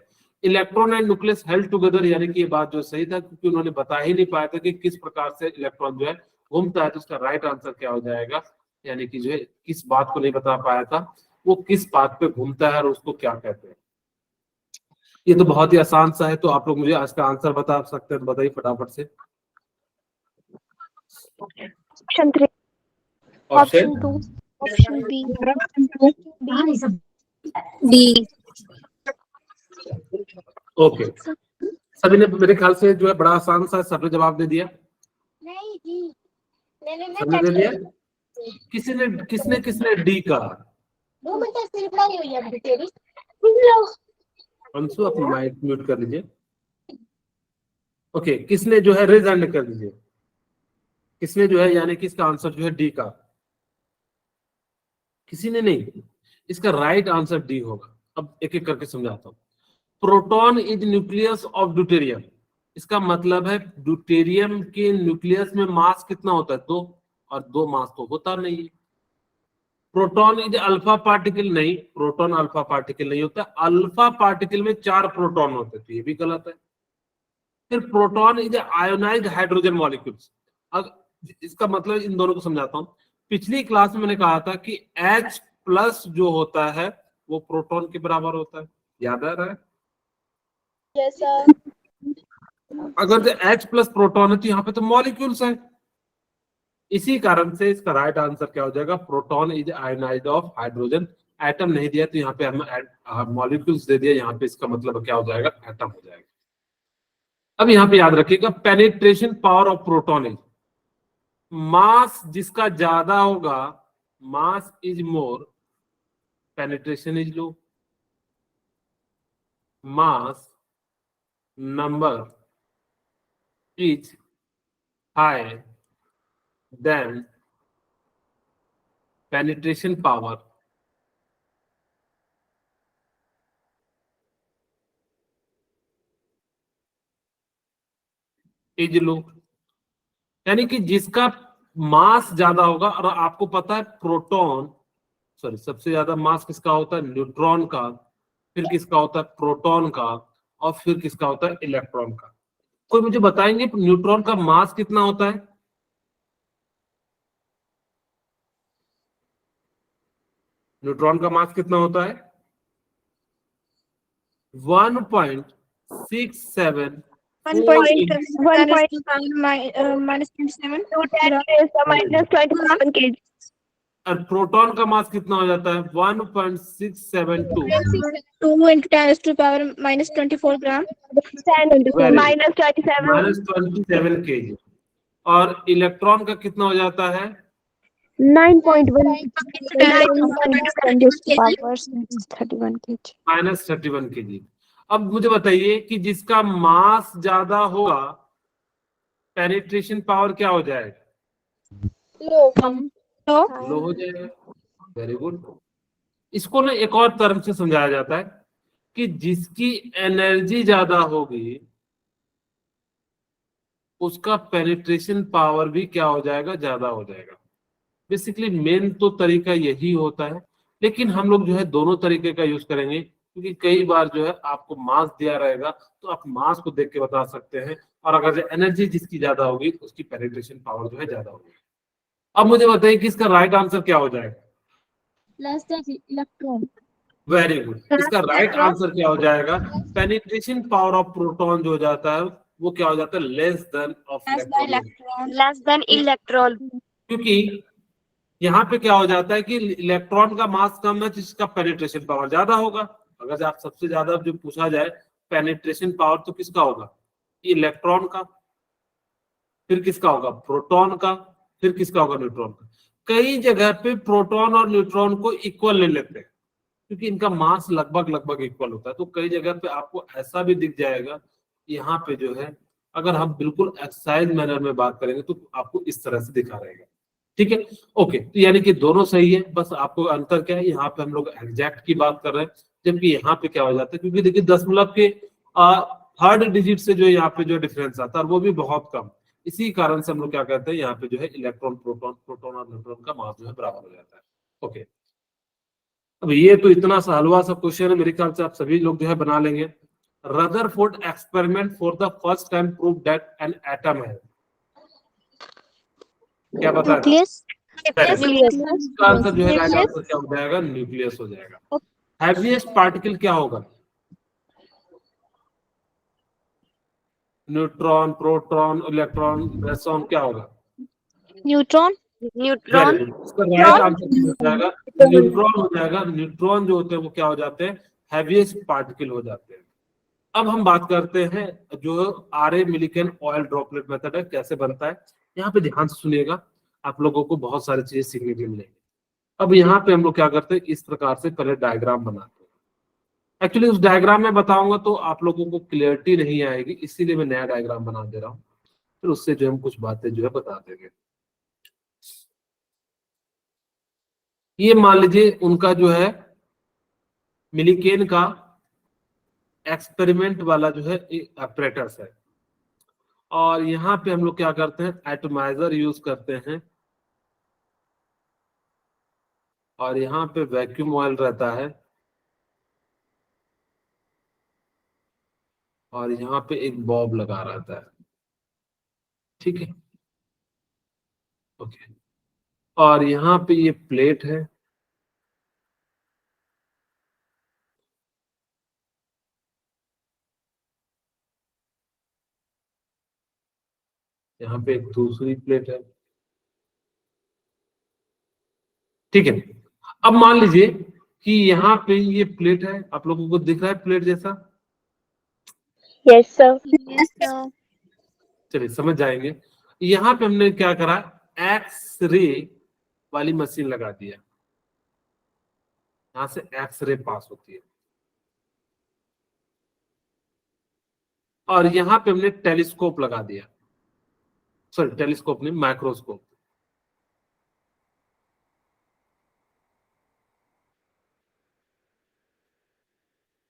electron and nucleus held together, यानी कि ये बात जो सही था, क्योंकि उन्होंने बता ही नहीं पाया था कि किस प्रकार से इलेक्ट्रॉन जो है घूमता है। तो उसका राइट आंसर क्या हो जाएगा, यानी कि जो है किस बात को नहीं बता पाया था, वो किस पाथ पे घूमता है और उसको क्या कहते हैं। ये तो बहुत ही आसान सा है, तो आप लोग मुझे आज का आंसर बता सकते हैं, तो बताइए फटाफट से। Option 3. Option Option 2. Option B. D. Okay, सभी ने मेरे ख्याल से जो है बड़ा आसान सा सबने जवाब दे दिया। सबने दे दिया। किसने किसने डी कहा? अंशु अपनी माइक म्यूट कर लीजिए। ओके, किसने जो है रेज हैंड कर दीजिए, किसने जो है, यानी कि इसका आंसर जो है डी का। किसी ने नहीं, इसका राइट आंसर डी होगा। अब एक एक करके समझाता हूं। Proton is nucleus of deuterium, इसका मतलब है ड्यूटेरियम के न्यूक्लियस में मास कितना होता है, 2, और 2 मास तो होता नहीं है। प्रोटॉन इज अल्फा पार्टिकल, नहीं, प्रोटॉन अल्फा पार्टिकल नहीं होता। अल्फा पार्टिकल में 4 प्रोटॉन होते, तो ये भी गलत है। फिर proton is ionised hydrogen molecules. अब इसका मतलब इन दोनों को समझाता हूं। पिछली क्लास में मैंने कहा था कि H+ जो होता है वो प्रोटॉन के बराबर होता है, याद आ रहा है? Yes, sir. अगर जो H+ प्रोटॉन है तो यहाँ पे तो मॉलिक्यूल्स हैं। इसी कारण से इसका राइट आंसर क्या हो जाएगा, proton is ionised of hydrogen. Atom नहीं दिया तो यहाँ पे हम मॉलिक्यूल्स दे दिया, यहाँ पे इसका मतलब क्या हो जाएगा, एटम हो जाएगा। अब यहाँ पे याद रखिएगा, penetration power of proton is, mass जिसका ज्यादा होगा, mass is more, penetration is low. Mass number is high then penetration power is low, यानी कि जिसका मास ज्यादा होगा। और आपको पता है प्रोटॉन, सॉरी, सबसे ज्यादा मास किसका होता है, न्यूट्रॉन का, फिर किसका होता है, प्रोटॉन का, और फिर किसका होता है, इलेक्ट्रॉन का। कोई मुझे बताएंगे न्यूट्रॉन का मास कितना होता है? न्यूट्रॉन का मास कितना होता है? 1.67 -27 kg. और प्रोटॉन का मास कितना हो जाता है, 1.672 2 into 10 to the power -24 gram. -27. -27 kg। और इलेक्ट्रॉन का कितना हो जाता है, 9.1 10 raised to power 31 kg. -31 kg। अब मुझे बताइए कि जिसका मास ज्यादा होगा पेनिट्रेशन पावर क्या हो जाएगा? लो हो जाएगा। Very good. इसको ना एक और टर्म से समझाया जाता है कि जिसकी एनर्जी ज्यादा होगी उसका पेनिट्रेशन पावर भी क्या हो जाएगा? ज्यादा हो जाएगा। बेसिकली मेन तो तरीका यही होता है, लेकिन हम लोग जो है दोनों तरीके का यूज करेंगे, क्योंकि कई बार जो है आपको मास दिया रहेगा तो आप मास को देख के बता सकते हैं, और अगर एनर्जी जिसकी ज्यादा होगी उसकी पेनिट्रेशन पावर जो है ज्यादा होगी। अब मुझे बताइए कि इसका राइट आंसर क्या हो जाएगा? Less than electron. Very good. इसका राइट आंसर क्या हो जाएगा? पेनिट्रेशन पावर ऑफ प्रोटॉन जो हो जाता है वो क्या हो जाता है? Less than of electron. Less than electron. क्योंकि यहाँ पे क्या हो जाता है कि इलेक्ट्रॉन का मास कम है, जिसका पेनिट्रेशन पावर ज्यादा होगा। अगर आप सबसे ज्यादा जो पूछा जाए पेनिट्रेशन पावर तो किसका होगा? इलेक्ट्रॉन का, फिर किसका होगा? प्रोटॉन का, फिर किसका होगा? न्यूट्रॉन का। कई जगह पे प्रोटॉन और न्यूट्रॉन को इक्वल ले लेते हैं क्योंकि इनका मास लगभग इक्वल होता है। तो कई जगह पे आपको ऐसा भी दिख जाएगा, यहाँ पे जो है अगर हम बिल्कुल एक्सरसाइज मैनर में बात करेंगे तो आपको इस तरह से दिखा रहेगा। ठीक है, ओके। तो यानी कि दोनों सही है, बस आपको अंतर क्या है, यहाँ पे हम लोग एग्जैक्ट की बात कर रहे हैं, जबकि यहाँ पे क्या हो जाता है, क्योंकि देखिए दशमलव के थर्ड डिजिट से जो यहाँ पे जो डिफरेंस आता है वो भी बहुत कम। इसी कारण से हम लोग क्या कहते हैं, यहाँ पे जो है इलेक्ट्रॉन प्रोटॉन और न्यूट्रॉन का मास जो है बराबर हो जाता है। ओके, अब ये तो इतना सा हलवा सा क्वेश्चन है, मेरे ख्याल से आप सभी लोग जो है बना लेंगे। Rutherford experiment for the first time prove that an atom है, क्या बता रहे? Nucleus. इसका आंसर जो है राइट आंसर क्या हो जाएगा? न्यूक्लियस हो जाएगा। हैवीएस्ट पार्टिकल क्या होगा? न्यूट्रॉन, प्रोटॉन, इलेक्ट्रॉन, मेसॉन, क्या होगा? Neutron. Very good। इसका राइट आंसर हो जाएगा न्यूट्रॉन हो जाएगा। न्यूट्रॉन जो होते हैं वो क्या हो जाते हैं? हैवीएस्ट पार्टिकल हो जाते हैं। अब हम बात करते हैं जो R A Millikan oil droplet method है, कैसे बनता है। यहाँ पे ध्यान से सुनिएगा, आप लोगों को बहुत सारी चीजें सीखने के मिलेंगी। अब यहाँ पे हम लोग क्या करते हैं, इस प्रकार से पहले डायग्राम बनाते हैं। एक्चुअली उस डायग्राम में बताऊंगा तो आप लोगों को क्लियरिटी नहीं आएगी, इसीलिए मैं नया डायग्राम बना दे रहा हूँ, फिर उससे जो हम कुछ बातें जो है बता देंगे। ये मान लीजिए उनका जो है मिलिकेन का एक्सपेरिमेंट वाला जो है apparatus है, और यहाँ पे हम लोग क्या करते हैं, एटमाइजर यूज करते हैं, और यहाँ पे वैक्यूम ऑयल रहता है, और यहाँ पे एक बॉब लगा रहता है। ठीक है, ओके। और यहाँ पे ये प्लेट है, यहाँ पे एक दूसरी प्लेट है। ठीक है, अब मान लीजिए कि यहाँ पे ये प्लेट है, आप लोगों को दिख रहा है प्लेट जैसा? Yes, sir. Yes, sir. चलिए समझ जाएंगे। यहाँ पे हमने क्या करा, एक्स रे वाली मशीन लगा दिया, यहाँ से एक्स रे पास होती है, और यहाँ पे हमने टेलीस्कोप लगा दिया, सॉरी टेलीस्कोप नहीं, माइक्रोस्कोप।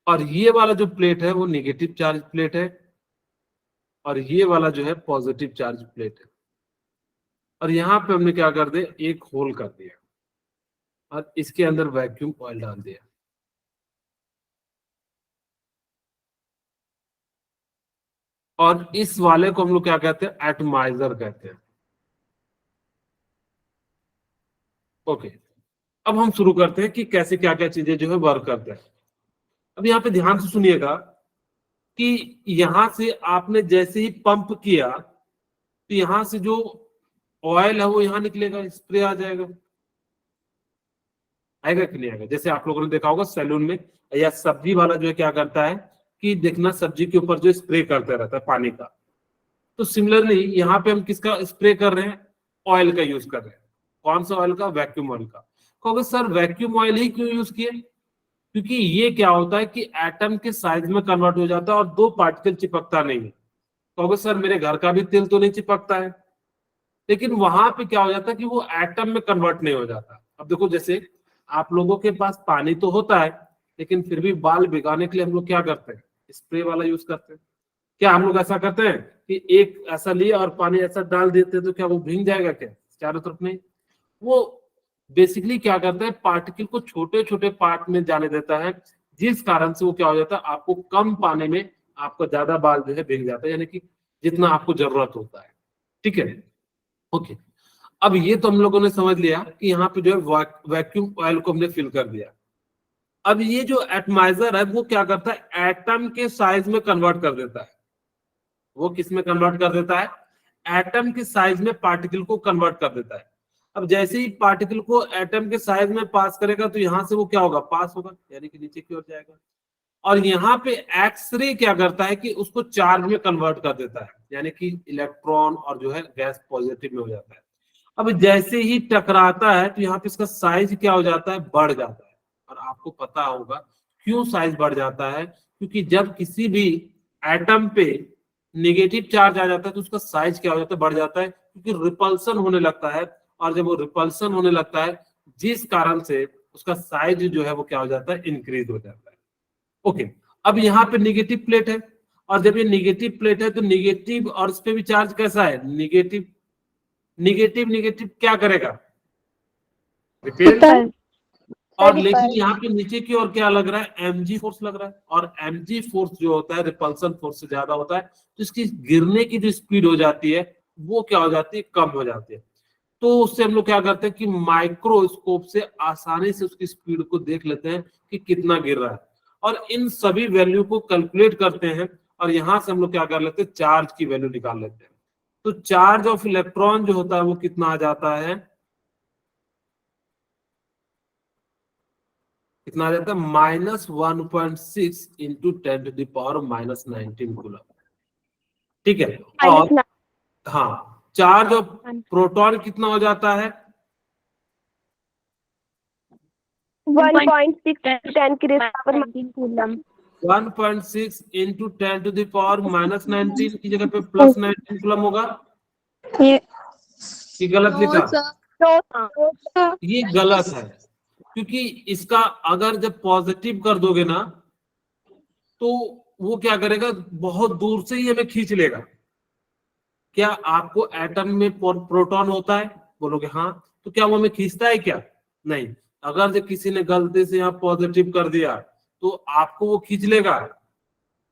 और ये वाला जो प्लेट है वो नेगेटिव चार्ज प्लेट है, और ये वाला जो है पॉजिटिव चार्ज प्लेट है। और यहाँ पे हमने क्या कर दिया, एक होल कर दिया, और इसके अंदर वैक्यूम ऑयल डाल दिया। और इस वाले को हम लोग क्या कहते हैं, एटमाइजर कहते हैं। ओके, अब हम शुरू करते हैं कि कैसे क्या क्या चीजें जो है वर्क करते हैं। अब यहाँ पे ध्यान से सुनिएगा कि यहां से आपने जैसे ही पंप किया तो यहां से जो ऑयल है वो यहां निकलेगा, स्प्रे आ जाएगा, आएगा कि नहीं आएगा? जैसे आप लोगों ने देखा होगा सैलून में, या सब्जी वाला जो है क्या करता है कि देखना सब्जी के ऊपर जो स्प्रे करते रहता है पानी का। तो सिमिलरली यहाँ पे हम किसका स्प्रे कर रहे हैं, ऑयल का यूज कर रहे हैं। कौन सा ऑयल का? वैक्यूम ऑयल का। कहोगे सर वैक्यूम ऑयल ही क्यों यूज किए? क्योंकि ये क्या होता है कि एटम के साइज में कन्वर्ट हो जाता है और दो पार्टिकल चिपकता नहीं है। कहोगे सर मेरे घर का भी तेल तो नहीं चिपकता है, लेकिन वहां पे क्या हो जाता है कि वो एटम में कन्वर्ट नहीं हो जाता। अब देखो जैसे आप लोगों के पास पानी तो होता है, लेकिन फिर भी बाल भिगाने के लिए हम लोग क्या करते हैं? स्प्रे वाला यूज करते हैं। क्या हम लोग ऐसा करते हैं कि एक ऐसा लिया और पानी ऐसा डाल देते हैं तो क्या वो भीग जाएगा क्या चारों तरफ? नहीं। वो बेसिकली क्या करता है, पार्टिकल को छोटे छोटे पार्ट में जाने देता है, जिस कारण से वो क्या हो जाता है, आपको कम पानी में आपका ज्यादा बाल जो है भीग जाता है, यानी कि जितना आपको जरूरत होता है। ठीक है, ओके। अब ये तो हम लोगों ने समझ लिया कि यहाँ पे जो है वैक्यूम ऑयल को हमने फिल कर दिया। अब ये जो एटमाइजर है वो क्या करता है, एटम के साइज में कन्वर्ट कर देता है। वो किस में कन्वर्ट कर देता है? एटम के साइज में पार्टिकल को कन्वर्ट कर देता है। अब जैसे ही पार्टिकल को एटम के साइज में पास करेगा तो यहां से वो क्या होगा? पास होगा, यानी कि नीचे की ओर जाएगा। और यहाँ पे एक्सरे क्या करता है कि उसको चार्ज में कन्वर्ट कर देता है, यानी कि इलेक्ट्रॉन और जो है गैस पॉजिटिव में हो जाता है। अब जैसे ही टकराता है तो यहाँ पे इसका साइज क्या हो जाता है? बढ़ जाता है। और आपको पता होगा क्यों साइज बढ़ जाता है, क्योंकि जब किसी भी एटम पे नेगेटिव चार्ज आ जाता है तो उसका साइज क्या हो जाता है? बढ़ जाता है, क्योंकि रिपल्सन होने लगता है। और जब वो रिपल्सन होने लगता है जिस कारण से उसका साइज जो है वो क्या हो जाता है? इंक्रीज हो जाता है। ओके, अब यहाँ पे नेगेटिव प्लेट है, और जब ये नेगेटिव प्लेट है तो नेगेटिव और इस पे भी चार्ज कैसा है? नेगेटिव। नेगेटिव नेगेटिव क्या करेगा? रिपेल। और लेकिन यहाँ पे नीचे की ओर क्या लग रहा है? mg फोर्स लग रहा है। और mg फोर्स जो होता है रिपल्सन फोर्स से ज्यादा होता है, तो इसकी गिरने की जो स्पीड हो जाती है वो क्या हो जाती है? कम हो जाती है। तो उससे हम लोग क्या करते हैं कि माइक्रोस्कोप से आसानी से उसकी स्पीड को देख लेते हैं कि कितना गिर रहा है, और इन सभी वैल्यू को कैलकुलेट करते हैं, और यहां से हम लोग क्या कर लेते हैं? चार्ज की वैल्यू निकाल लेते हैं। तो चार्ज ऑफ इलेक्ट्रॉन जो होता है वो कितना आ जाता है? कितना आ जाता है? -1.6 इंटू 10⁻⁻19 कूलम। ठीक है, और हाँ चार्ज ऑफ प्रोटॉन कितना हो जाता है? 1.6 10 की पावर 19 कूलम। 1.6 इंटू 10⁻⁻19 की जगह पे +19 कूलम होगा। ये गलत लिखा? ये गलत है, क्योंकि इसका अगर जब पॉजिटिव कर दोगे ना तो वो क्या करेगा? बहुत दूर से ही हमें खींच लेगा। क्या आपको एटम में प्रोटॉन होता है? बोलोगे हाँ। तो क्या वो हमें खींचता है क्या? नहीं। अगर जब किसी ने गलती से यहाँ पॉजिटिव कर दिया तो आपको वो खींच लेगा।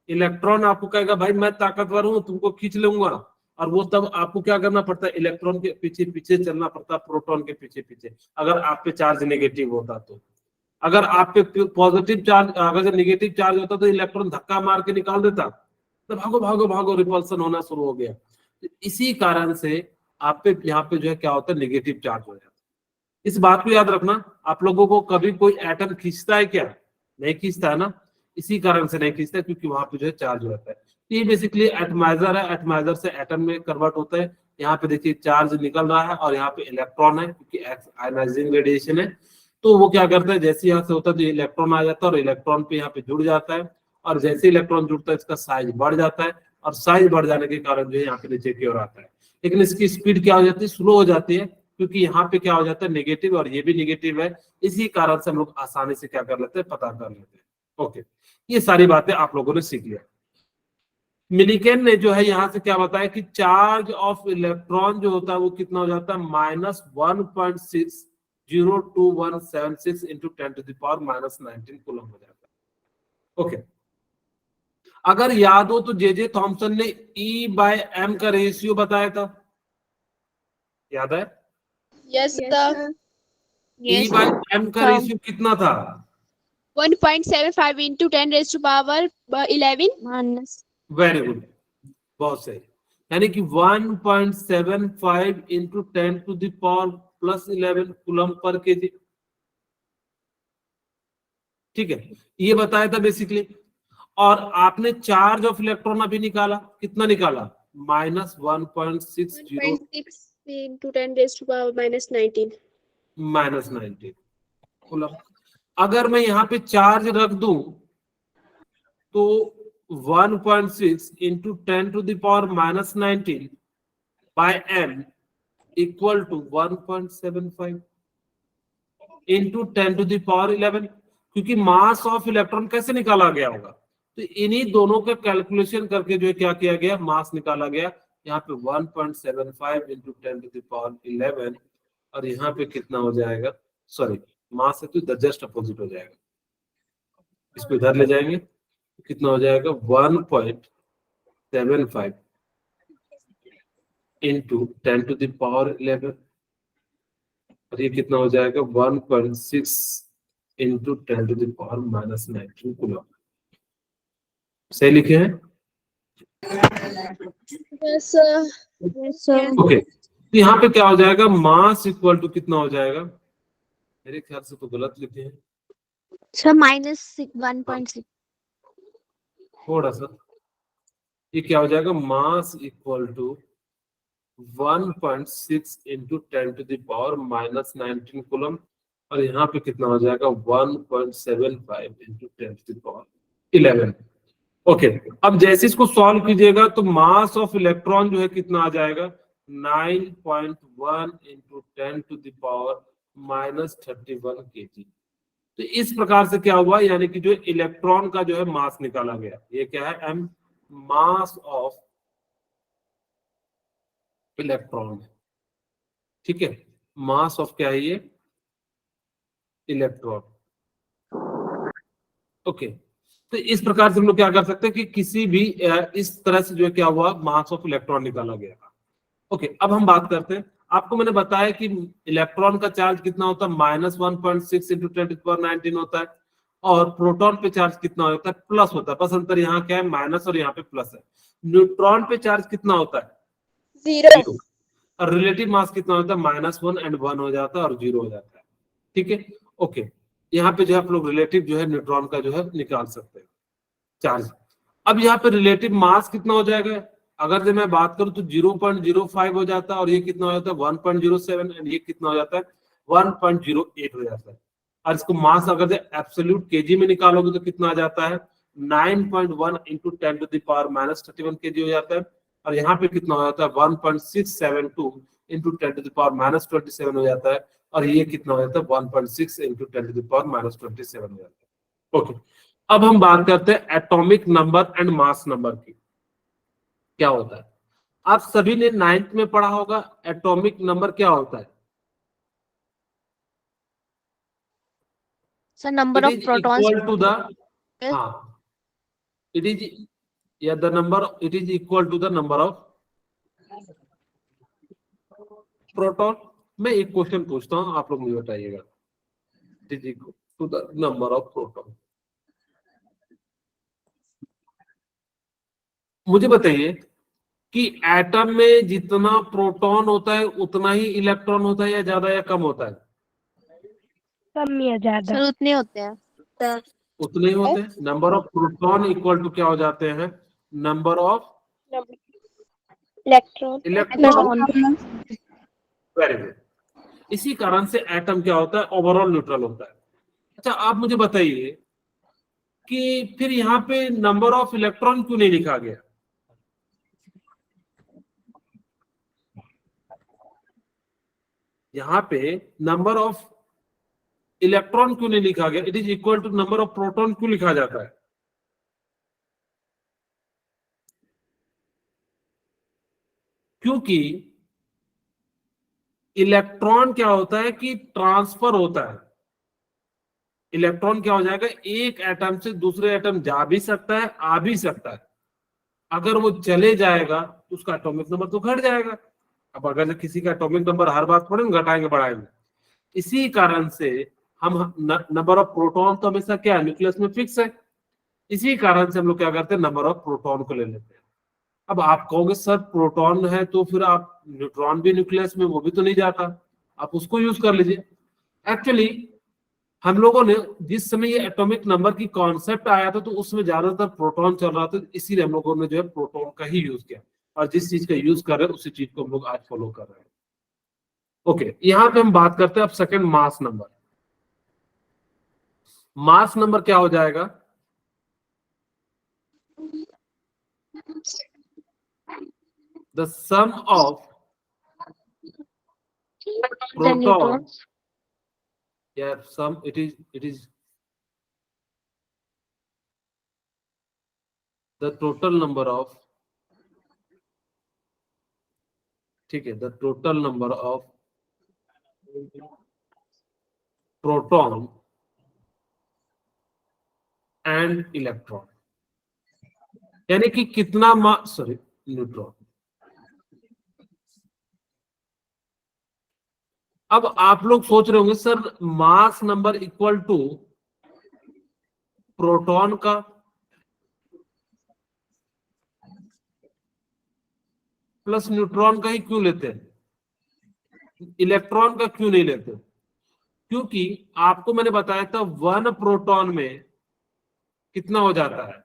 इलेक्ट्रॉन आपको कहेगा भाई मैं ताकतवर हूं, तुमको खींच लूंगा। और वो तब आपको क्या करना पड़ता है? इलेक्ट्रॉन के पीछे पीछे चलना पड़ता है, प्रोटॉन के पीछे पीछे, अगर आप पे चार्ज नेगेटिव होता तो। अगर आप पे पॉजिटिव चार्ज, अगर नेगेटिव चार्ज होता तो इलेक्ट्रॉन धक्का मार के निकाल देता, तो भागो भागो भागो, रिपल्सन होना शुरू हो गया। तो इसी कारण से आप पे यहाँ पे जो है क्या होता है? नेगेटिव चार्ज हो जाता है। इस बात को याद रखना। आप लोगों को कभी कोई एटम खींचता है क्या? नहीं खींचता है ना। इसी कारण से नहीं खींचता, क्योंकि वहां पे जो है चार्ज रहता है। ये बेसिकली एटमाइजर है, एटमाइजर से एटम में कन्वर्ट होता है। यहाँ पे देखिए चार्ज निकल रहा है और यहाँ पे इलेक्ट्रॉन है, क्योंकि आयनाइजिंग रेडिएशन है। तो वो क्या करता है, जैसे यहाँ से होता है तो इलेक्ट्रॉन आ जाता है और इलेक्ट्रॉन पे यहाँ पे जुड़ जाता है, और जैसे इलेक्ट्रॉन जुड़ता है इसका साइज बढ़ जाता है, और साइज बढ़ जाने के कारण जो है यहाँ पे नीचे की ओर आता है। लेकिन इसकी स्पीड क्या हो जाती है? स्लो हो जाती है, क्योंकि यहाँ पे क्या हो जाता है? नेगेटिव, और ये भी नेगेटिव है। इसी कारण से हम लोग आसानी से क्या कर लेते हैं? पता कर लेते हैं। ओके, ये सारी बातें आप लोगों ने सीख लिया। मिलिकेन ने जो है यहाँ से क्या बताया कि चार्ज ऑफ इलेक्ट्रॉन जो होता है वो कितना हो जाता है? -1.60276 इंटू 10⁻⁻19 कूलम हो जाता है। ओके, अगर याद हो तो जे थॉमसन ने E/m का रेशियो बताया था, याद है? Yes sir. E/m का रेशियो कितना था? 1.75 into 10⁻11। वेरी गुड, बहुत सही। यानी कि 1.75 इंटू 10⁻+11 कूलम पर केजी। ठीक है, ये बताया था बेसिकली। और आपने चार्ज ऑफ इलेक्ट्रॉन अभी निकाला, कितना निकाला? -1.60 into 10 raised to power minus 19. -19 coulomb. अगर मैं यहाँ पे चार्ज रख दूं तो 1.6 into 10 to the power minus 19 by m equal to 1.75 into 10 to the power 11, क्योंकि मास ऑफ इलेक्ट्रॉन कैसे निकाला गया होगा, तो इन्हीं दोनों का कैलकुलेशन करके जो है क्या किया गया, मास निकाला गया। यहाँ पे 1.75 into 10 to the power 11 और यहाँ पे कितना हो जाएगा, सॉरी मास है तो जस्ट अपोजिट हो जाएगा, इसको इधर ले जाएंगे तो कितना हो जाएगा 1.75 into 10 to the power 11 और ये कितना हो जाएगा 1.6 into 10 to the power minus 19 coulomb. सही लिखे हैं? Yes, sir. Yes, sir. Okay, तो यहाँ पे क्या हो जाएगा, मास इक्वल टू कितना हो जाएगा, मेरे ख्याल से तो गलत लिखे हैं Sir, -1.6. थोड़ा सा, ये क्या हो जाएगा, mass equal to 1.6 into 10 to the power minus 19 coulomb और यहाँ पे कितना हो जाएगा 1.75 into 10 to the power 11। Okay, अब जैसे इसको सॉल्व कीजिएगा तो मास ऑफ इलेक्ट्रॉन जो है कितना आ जाएगा 9.1 into 10 to the power minus 31 kg। तो इस प्रकार से क्या हुआ, यानी कि जो इलेक्ट्रॉन का जो है मास निकाला गया, ये क्या है m, मास ऑफ इलेक्ट्रॉन, ठीक है, मास ऑफ क्या है ये, इलेक्ट्रॉन। ओके, तो इस प्रकार से हम लोग क्या कर सकते हैं कि किसी भी इस तरह से जो है क्या हुआ, मास ऑफ इलेक्ट्रॉन निकाला गया। ओके, अब हम बात करते हैं, आपको मैंने बताया कि इलेक्ट्रॉन का चार्ज कितना होता है, -1.6 into 10 to the power 19 होता है और प्रोटॉन पे चार्ज कितना होता है, प्लस होता है, बस अंतर यहाँ क्या है, माइनस और यहाँ पे प्लस है। न्यूट्रॉन पे चार्ज कितना होता है, 0. और रिलेटिव मास कितना होता है, -1 and 1 हो जाता है और 0 हो जाता है, ठीक है। ओके, यहाँ पे जो है आप लोग रिलेटिव जो है न्यूट्रॉन का जो है निकाल सकते हैं चार्ज। अब यहाँ पे रिलेटिव मास कितना हो जाएगा, अगर जो मैं बात करूं तो 0.05 हो जाता है और ये कितना हो जाता है 1.07 एंड ये कितना हो जाता है 1.08 हो जाता है। और इसको मास अगर एब्सोल्यूट केजी में निकालोगे तो कितना आ जाता है 9.1 into 10 to the power minus 31 kg हो जाता है और यहाँ पे कितना हो जाता है 1.672 into 10 to the power minus 27 हो जाता है और ये कितना हो जाता है 1.6 into 10 to the power minus 27 हो जाता है। ओके, अब हम बात करते हैं atomic number and mass number की, क्या होता है। आप सभी ने 9th में पढ़ा होगा एटॉमिक नंबर क्या होता है, Sir, number of protons. Equal to the, हाँ इट इज या the number, it is equal to the number of proton. मैं एक क्वेश्चन पूछता हूं, आप लोग मुझे बताइएगा, it is equal to the number of proton. मुझे बताइए कि एटम में जितना प्रोटॉन होता है उतना ही इलेक्ट्रॉन होता है या ज्यादा या कम होता है, कम या ज्यादा? सर, उतने होते हैं। उतने ही होते हैं। Number of proton equal to क्या हो जाते हैं, number of electron. Very good, इसी कारण से एटम क्या होता है, ओवरऑल न्यूट्रल होता है। अच्छा, आप मुझे बताइए कि फिर यहाँ पे नंबर ऑफ इलेक्ट्रॉन क्यों नहीं लिखा गया, यहाँ पे नंबर ऑफ इलेक्ट्रॉन क्यों नहीं लिखा गया, it is equal to number of proton क्यों लिखा जाता है, क्योंकि इलेक्ट्रॉन क्या होता है कि ट्रांसफर होता है। इलेक्ट्रॉन क्या हो जाएगा, एक एटम से दूसरे एटम जा भी सकता है, आ भी सकता है। अगर वो चले जाएगा तो उसका एटॉमिक नंबर तो घट जाएगा। अब अगर किसी का एटॉमिक नंबर हर बात थोड़े घटाएंगे बढ़ाएंगे, इसी कारण से हम नंबर ऑफ प्रोटॉन तो हमेशा क्या है, न्यूक्लियस में फिक्स है, इसी कारण से हम लोग क्या करते हैं, नंबर ऑफ प्रोटॉन को ले लेते हैं। अब आप कहोगे सर प्रोटॉन है तो फिर आप न्यूट्रॉन भी न्यूक्लियस में, वो भी तो नहीं जाता, आप उसको यूज कर लीजिए। एक्चुअली हम लोगों ने जिस समय ये एटॉमिक नंबर की कॉन्सेप्ट आया था तो उसमें ज्यादातर प्रोटॉन चल रहा था, इसीलिए हम लोगों ने जो है प्रोटॉन का ही यूज किया और जिस चीज का यूज कर रहे हैं उसी चीज को हम लोग आज फॉलो कर रहे हैं। ओके, यहां पे हम बात करते हैं अब second mass number. Mass number क्या हो जाएगा? The sum of The proton, neutrons. yeah, sum, it is the total number of, ठीक है, the total number of proton and electron, यानी कि कितना मास, सॉरी, न्यूट्रॉन। अब आप लोग सोच रहे होंगे sir mass number equal to proton का प्लस न्यूट्रॉन का ही क्यों लेते हैं, इलेक्ट्रॉन का क्यों नहीं लेते? क्योंकि आपको मैंने बताया था 1 प्रोटॉन में कितना हो जाता है,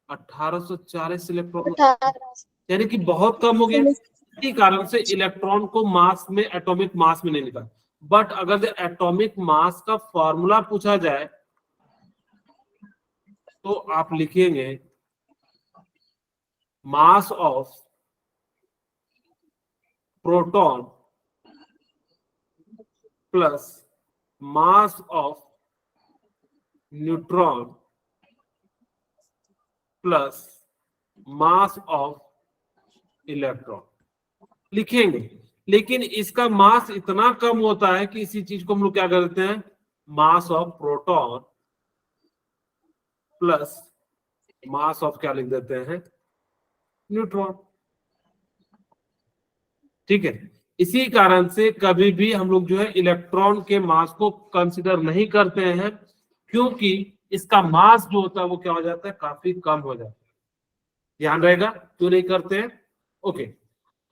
1840 इलेक्ट्रॉन, 18 यानी कि बहुत कम हो गया। इसी कारण से इलेक्ट्रॉन को मास में, एटॉमिक मास में नहीं लिखा। बट अगर एटॉमिक मास का फॉर्मूला पूछा जाए तो आप लिखेंगे mass of proton plus mass of neutron plus mass of electron लिखेंगे। लेकिन इसका मास इतना कम होता है कि इसी चीज को हम लोग क्या करते हैं, mass of proton plus mass of क्या लिख देते हैं, न्यूट्रॉन। ठीक है, इसी कारण से कभी भी हम लोग जो है इलेक्ट्रॉन के मास को कंसिडर नहीं करते हैं, क्योंकि इसका मास जो होता है वो क्या हो जाता है, काफी कम हो जाता है। ध्यान रहेगा, क्यों नहीं करते हैं। ओके,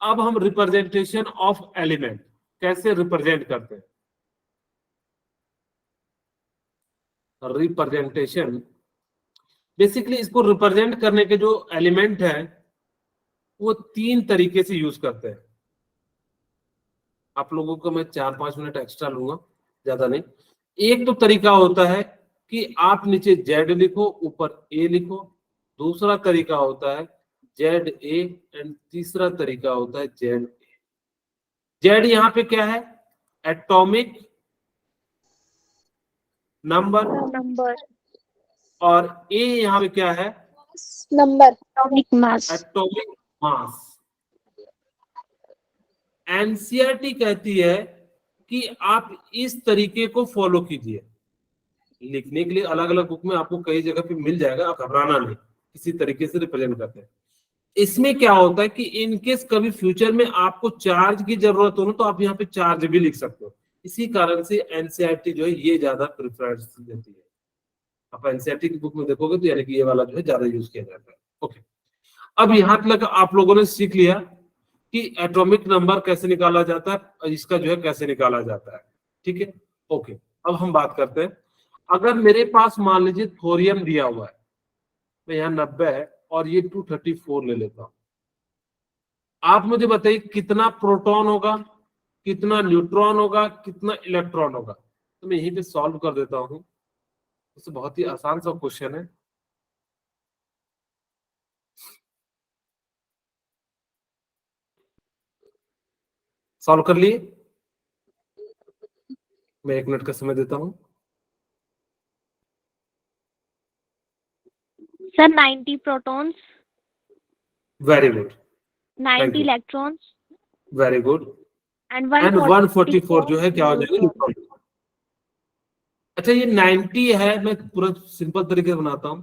अब हम रिप्रेजेंटेशन ऑफ एलिमेंट कैसे रिप्रेजेंट करते हैं। रिप्रेजेंटेशन बेसिकली, इसको रिप्रेजेंट करने के जो एलिमेंट है वो 3 तरीके से यूज करते हैं। आप लोगों को मैं 4-5 मिनट एक्स्ट्रा लूंगा, ज्यादा नहीं। एक तो तरीका होता है कि आप नीचे जेड लिखो, ऊपर ए लिखो। दूसरा तरीका होता है जेड ए, एंड तीसरा तरीका होता है जेड ए। जेड यहाँ पे क्या है, एटॉमिक नंबर, और ए यहाँ पे क्या है, number, Atomic mass. Atomic mass. NCERT कहती है कि आप इस तरीके को फॉलो कीजिए। लिखने के लिए अलग अलग बुक में आपको कई जगह पे मिल जाएगा, आप घबराना नहीं, किसी तरीके से रिप्रेजेंट करते हैं। इसमें क्या होता है कि इनकेस कभी फ्यूचर में आपको चार्ज की जरूरत हो तो आप यहाँ पे चार्ज भी लिख सकते हो। इसी कारण से एनसीईआरटी जो है ये ज्यादा प्रेफरेंस देती है। आप एनसीईआरटी की बुक में देखोगे तो यानी कि ये वाला जो है ज्यादा यूज किया जाता है। ओके, अब यहाँ तक आप लोगों ने सीख लिया कि एटॉमिक नंबर कैसे निकाला जाता है, इसका जो है कैसे निकाला जाता है। ठीक है, ओके, अब हम बात करते हैं। अगर मेरे पास मान लीजिए थोरियम दिया हुआ है, मैं यहाँ 90 है और ये 234 ले लेता हूं, आप मुझे बताइए कितना प्रोटॉन होगा, कितना न्यूट्रॉन होगा, कितना इलेक्ट्रॉन होगा। तो मैं यहीं पे सॉल्व कर देता हूं, तो बहुत ही आसान सा क्वेश्चन है। सॉल्व कर लिए, मैं 1 मिनट का समय देता हूं। Sir, 90 protons, very good, 90 you. electrons, very good, and and 144 जो है क्या हो जाएगा, neutron. न्यूट्रॉन। अच्छा, ये 90 है, मैं पूरा सिंपल तरीके से बनाता हूं।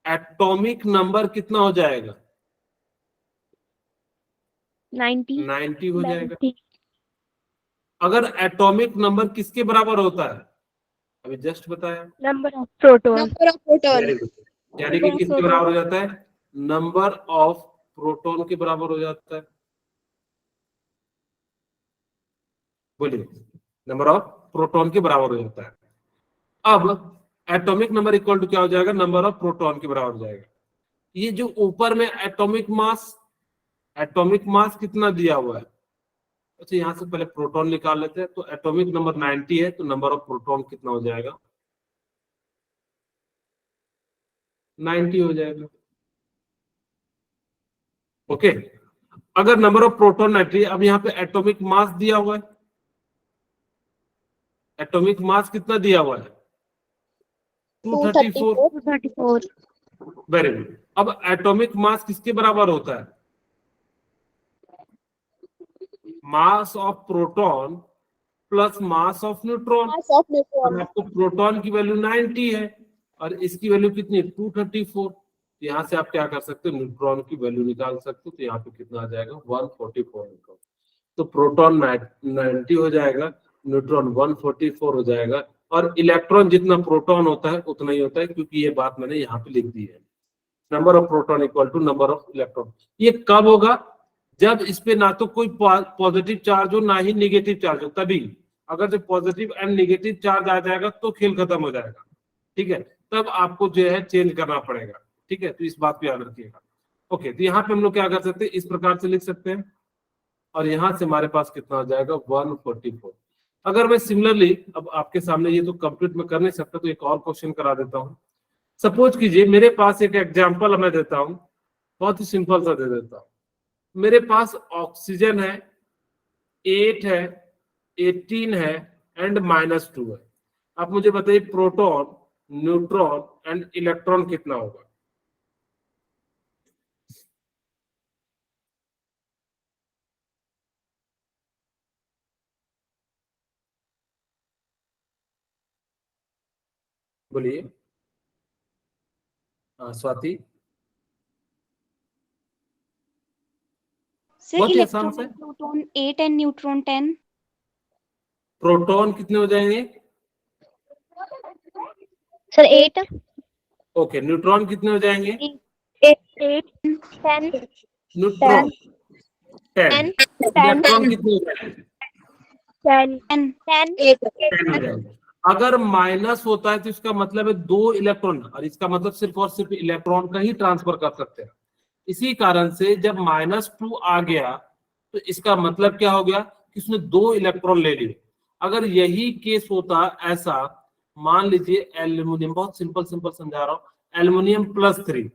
एटॉमिक नंबर कितना हो जाएगा, 90. 90 हो जाएगा। 90. अगर एटॉमिक नंबर किसके बराबर होता है, अभी जस्ट बताया, Number of protons. Number of proton, very good, यानी कि किसके बराबर हो जाता है, नंबर ऑफ प्रोटॉन के बराबर हो जाता है। बोलिए, नंबर ऑफ प्रोटॉन के बराबर हो जाता है। अब एटॉमिक नंबर इक्वल टू क्या हो जाएगा, नंबर ऑफ प्रोटॉन के बराबर हो जाएगा। ये जो ऊपर में एटॉमिक मास कितना दिया हुआ है, अच्छा यहाँ से पहले प्रोटॉन निकाल लेते हैं। तो एटॉमिक नंबर 90 है, तो नंबर ऑफ प्रोटॉन कितना हो जाएगा? 90 हो जाएगा। ओके, अगर नंबर ऑफ प्रोटॉन 90, अब यहाँ पे एटॉमिक मास दिया हुआ है, एटॉमिक मास कितना दिया हुआ है? 234। 234. Very good. अब एटॉमिक मास किसके बराबर होता है? Mass of proton plus mass of neutron. Mass of neutron. आपको प्रोटॉन की वैल्यू 90 है और इसकी वैल्यू कितनी है? 234। यहाँ से आप क्या कर सकते हो? न्यूट्रॉन की वैल्यू निकाल सकते हो। तो यहाँ पे कितना आ जाएगा? 144 न्यूट्रॉन। तो प्रोटॉन 90 हो जाएगा, न्यूट्रॉन 144 हो जाएगा, और इलेक्ट्रॉन जितना प्रोटॉन होता है उतना ही होता है, क्योंकि ये बात मैंने यहाँ पे लिख दी है। Number of proton equal to number of electron. ये कब होगा? जब इस पे ना तो कोई पॉजिटिव चार्ज हो ना ही नेगेटिव चार्ज हो, तभी। अगर जब पॉजिटिव एंड नेगेटिव चार्ज आ जाएगा तो खेल खत्म हो जाएगा, ठीक है? तब आपको जो है चेंज करना पड़ेगा, ठीक है? तो इस बात को याद रखिएगा। ओके, तो यहाँ पे हम लोग क्या कर सकते हैं? इस प्रकार से लिख सकते हैं, और यहां से हमारे पास कितना हो जाएगा? 144। अगर मैं सिमिलरली, अब आपके सामने ये तो कंप्लीट में कर नहीं सकता, तो एक और क्वेश्चन करा देता हूं। सपोज कीजिए मेरे पास एक एग्जांपल मैं देता हूं, बहुत ही सिंपल सा दे देता हूं। मेरे पास ऑक्सीजन है, 8 है, 18 है एंड -2 है। आप मुझे बताइए प्रोटॉन, न्यूट्रॉन एंड इलेक्ट्रॉन कितना होगा? बोलिए। स्वाति। Sir, बहुत ही आसान electron सा है। and proton 8 and neutron 10. Proton कितने हो जाएंगे? Sir, 8. ओके, न्यूट्रॉन कितने हो जाएंगे? 8. 10. न्यूट्रॉन 10। 10. इलेक्ट्रॉन कितने हो जाएंगे? 10. 10. 10 हो जाएंगे। अगर माइनस होता है तो इसका मतलब है 2 इलेक्ट्रॉन, और इसका मतलब सिर्फ और सिर्फ इलेक्ट्रॉन का ही ट्रांसफर कर सकते हैं। इसी कारण से जब -2 आ गया तो इसका मतलब क्या हो गया? कि उसने 2 इलेक्ट्रॉन ले लिए। अगर यही केस होता ऐसा, मान लीजिए एल्यूमिनियम, बहुत सिंपल सिंपल समझा रहा हूं, एल्यूमिनियम +3,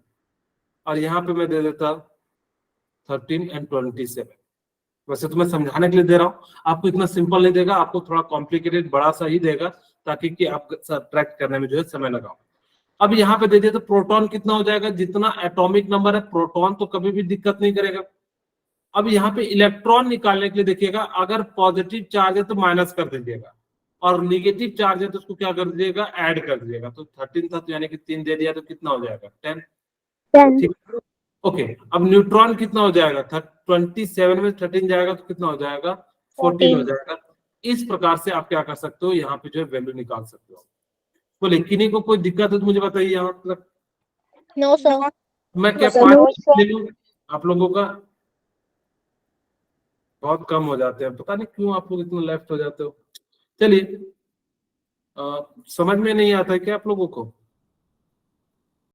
और यहाँ पे मैं दे देता 13 एंड 27। वैसे तो मैं समझाने के लिए दे रहा हूँ, आपको इतना सिंपल नहीं देगा, आपको थोड़ा कॉम्प्लिकेटेड बड़ा सा ही देगा, ताकि कि आप सब्ट्रैक्ट करने में जो है समय लगाओ। अब यहाँ पे दे दिया तो प्रोटॉन कितना हो जाएगा? जितना एटॉमिक नंबर है प्रोटॉन तो कभी भी दिक्कत नहीं करेगा। अब यहाँ पे इलेक्ट्रॉन निकालने के लिए देखिएगा, अगर पॉजिटिव चार्ज है तो माइनस कर दीजिएगा, और निगेटिव चार्ज है तो उसको क्या कर दीजिएगा? ऐड कर दीजिएगा। तो 13 था, तो यानी कि 3 दे दिया, तो कितना हो जाएगा? 10। 10. ओके, अब न्यूट्रॉन कितना हो जाएगा? 27 में 13 जाएगा तो कितना हो जाएगा? 14 हो जाएगा। इस प्रकार से आप क्या कर सकते हो? यहाँ पे जो है वैल्यू निकाल सकते हो। बोले किन्हीं को कोई दिक्कत है तो मुझे बताइए। यहाँ तक No, sir. मैं क्या No, 5 sir. ले लूं? आप लोगों का बहुत कम हो जाते हैं, पता नहीं क्यों आप लोग इतना लेफ्ट हो जाते हो। चलिए, समझ में नहीं आता है क्या आप लोगों को?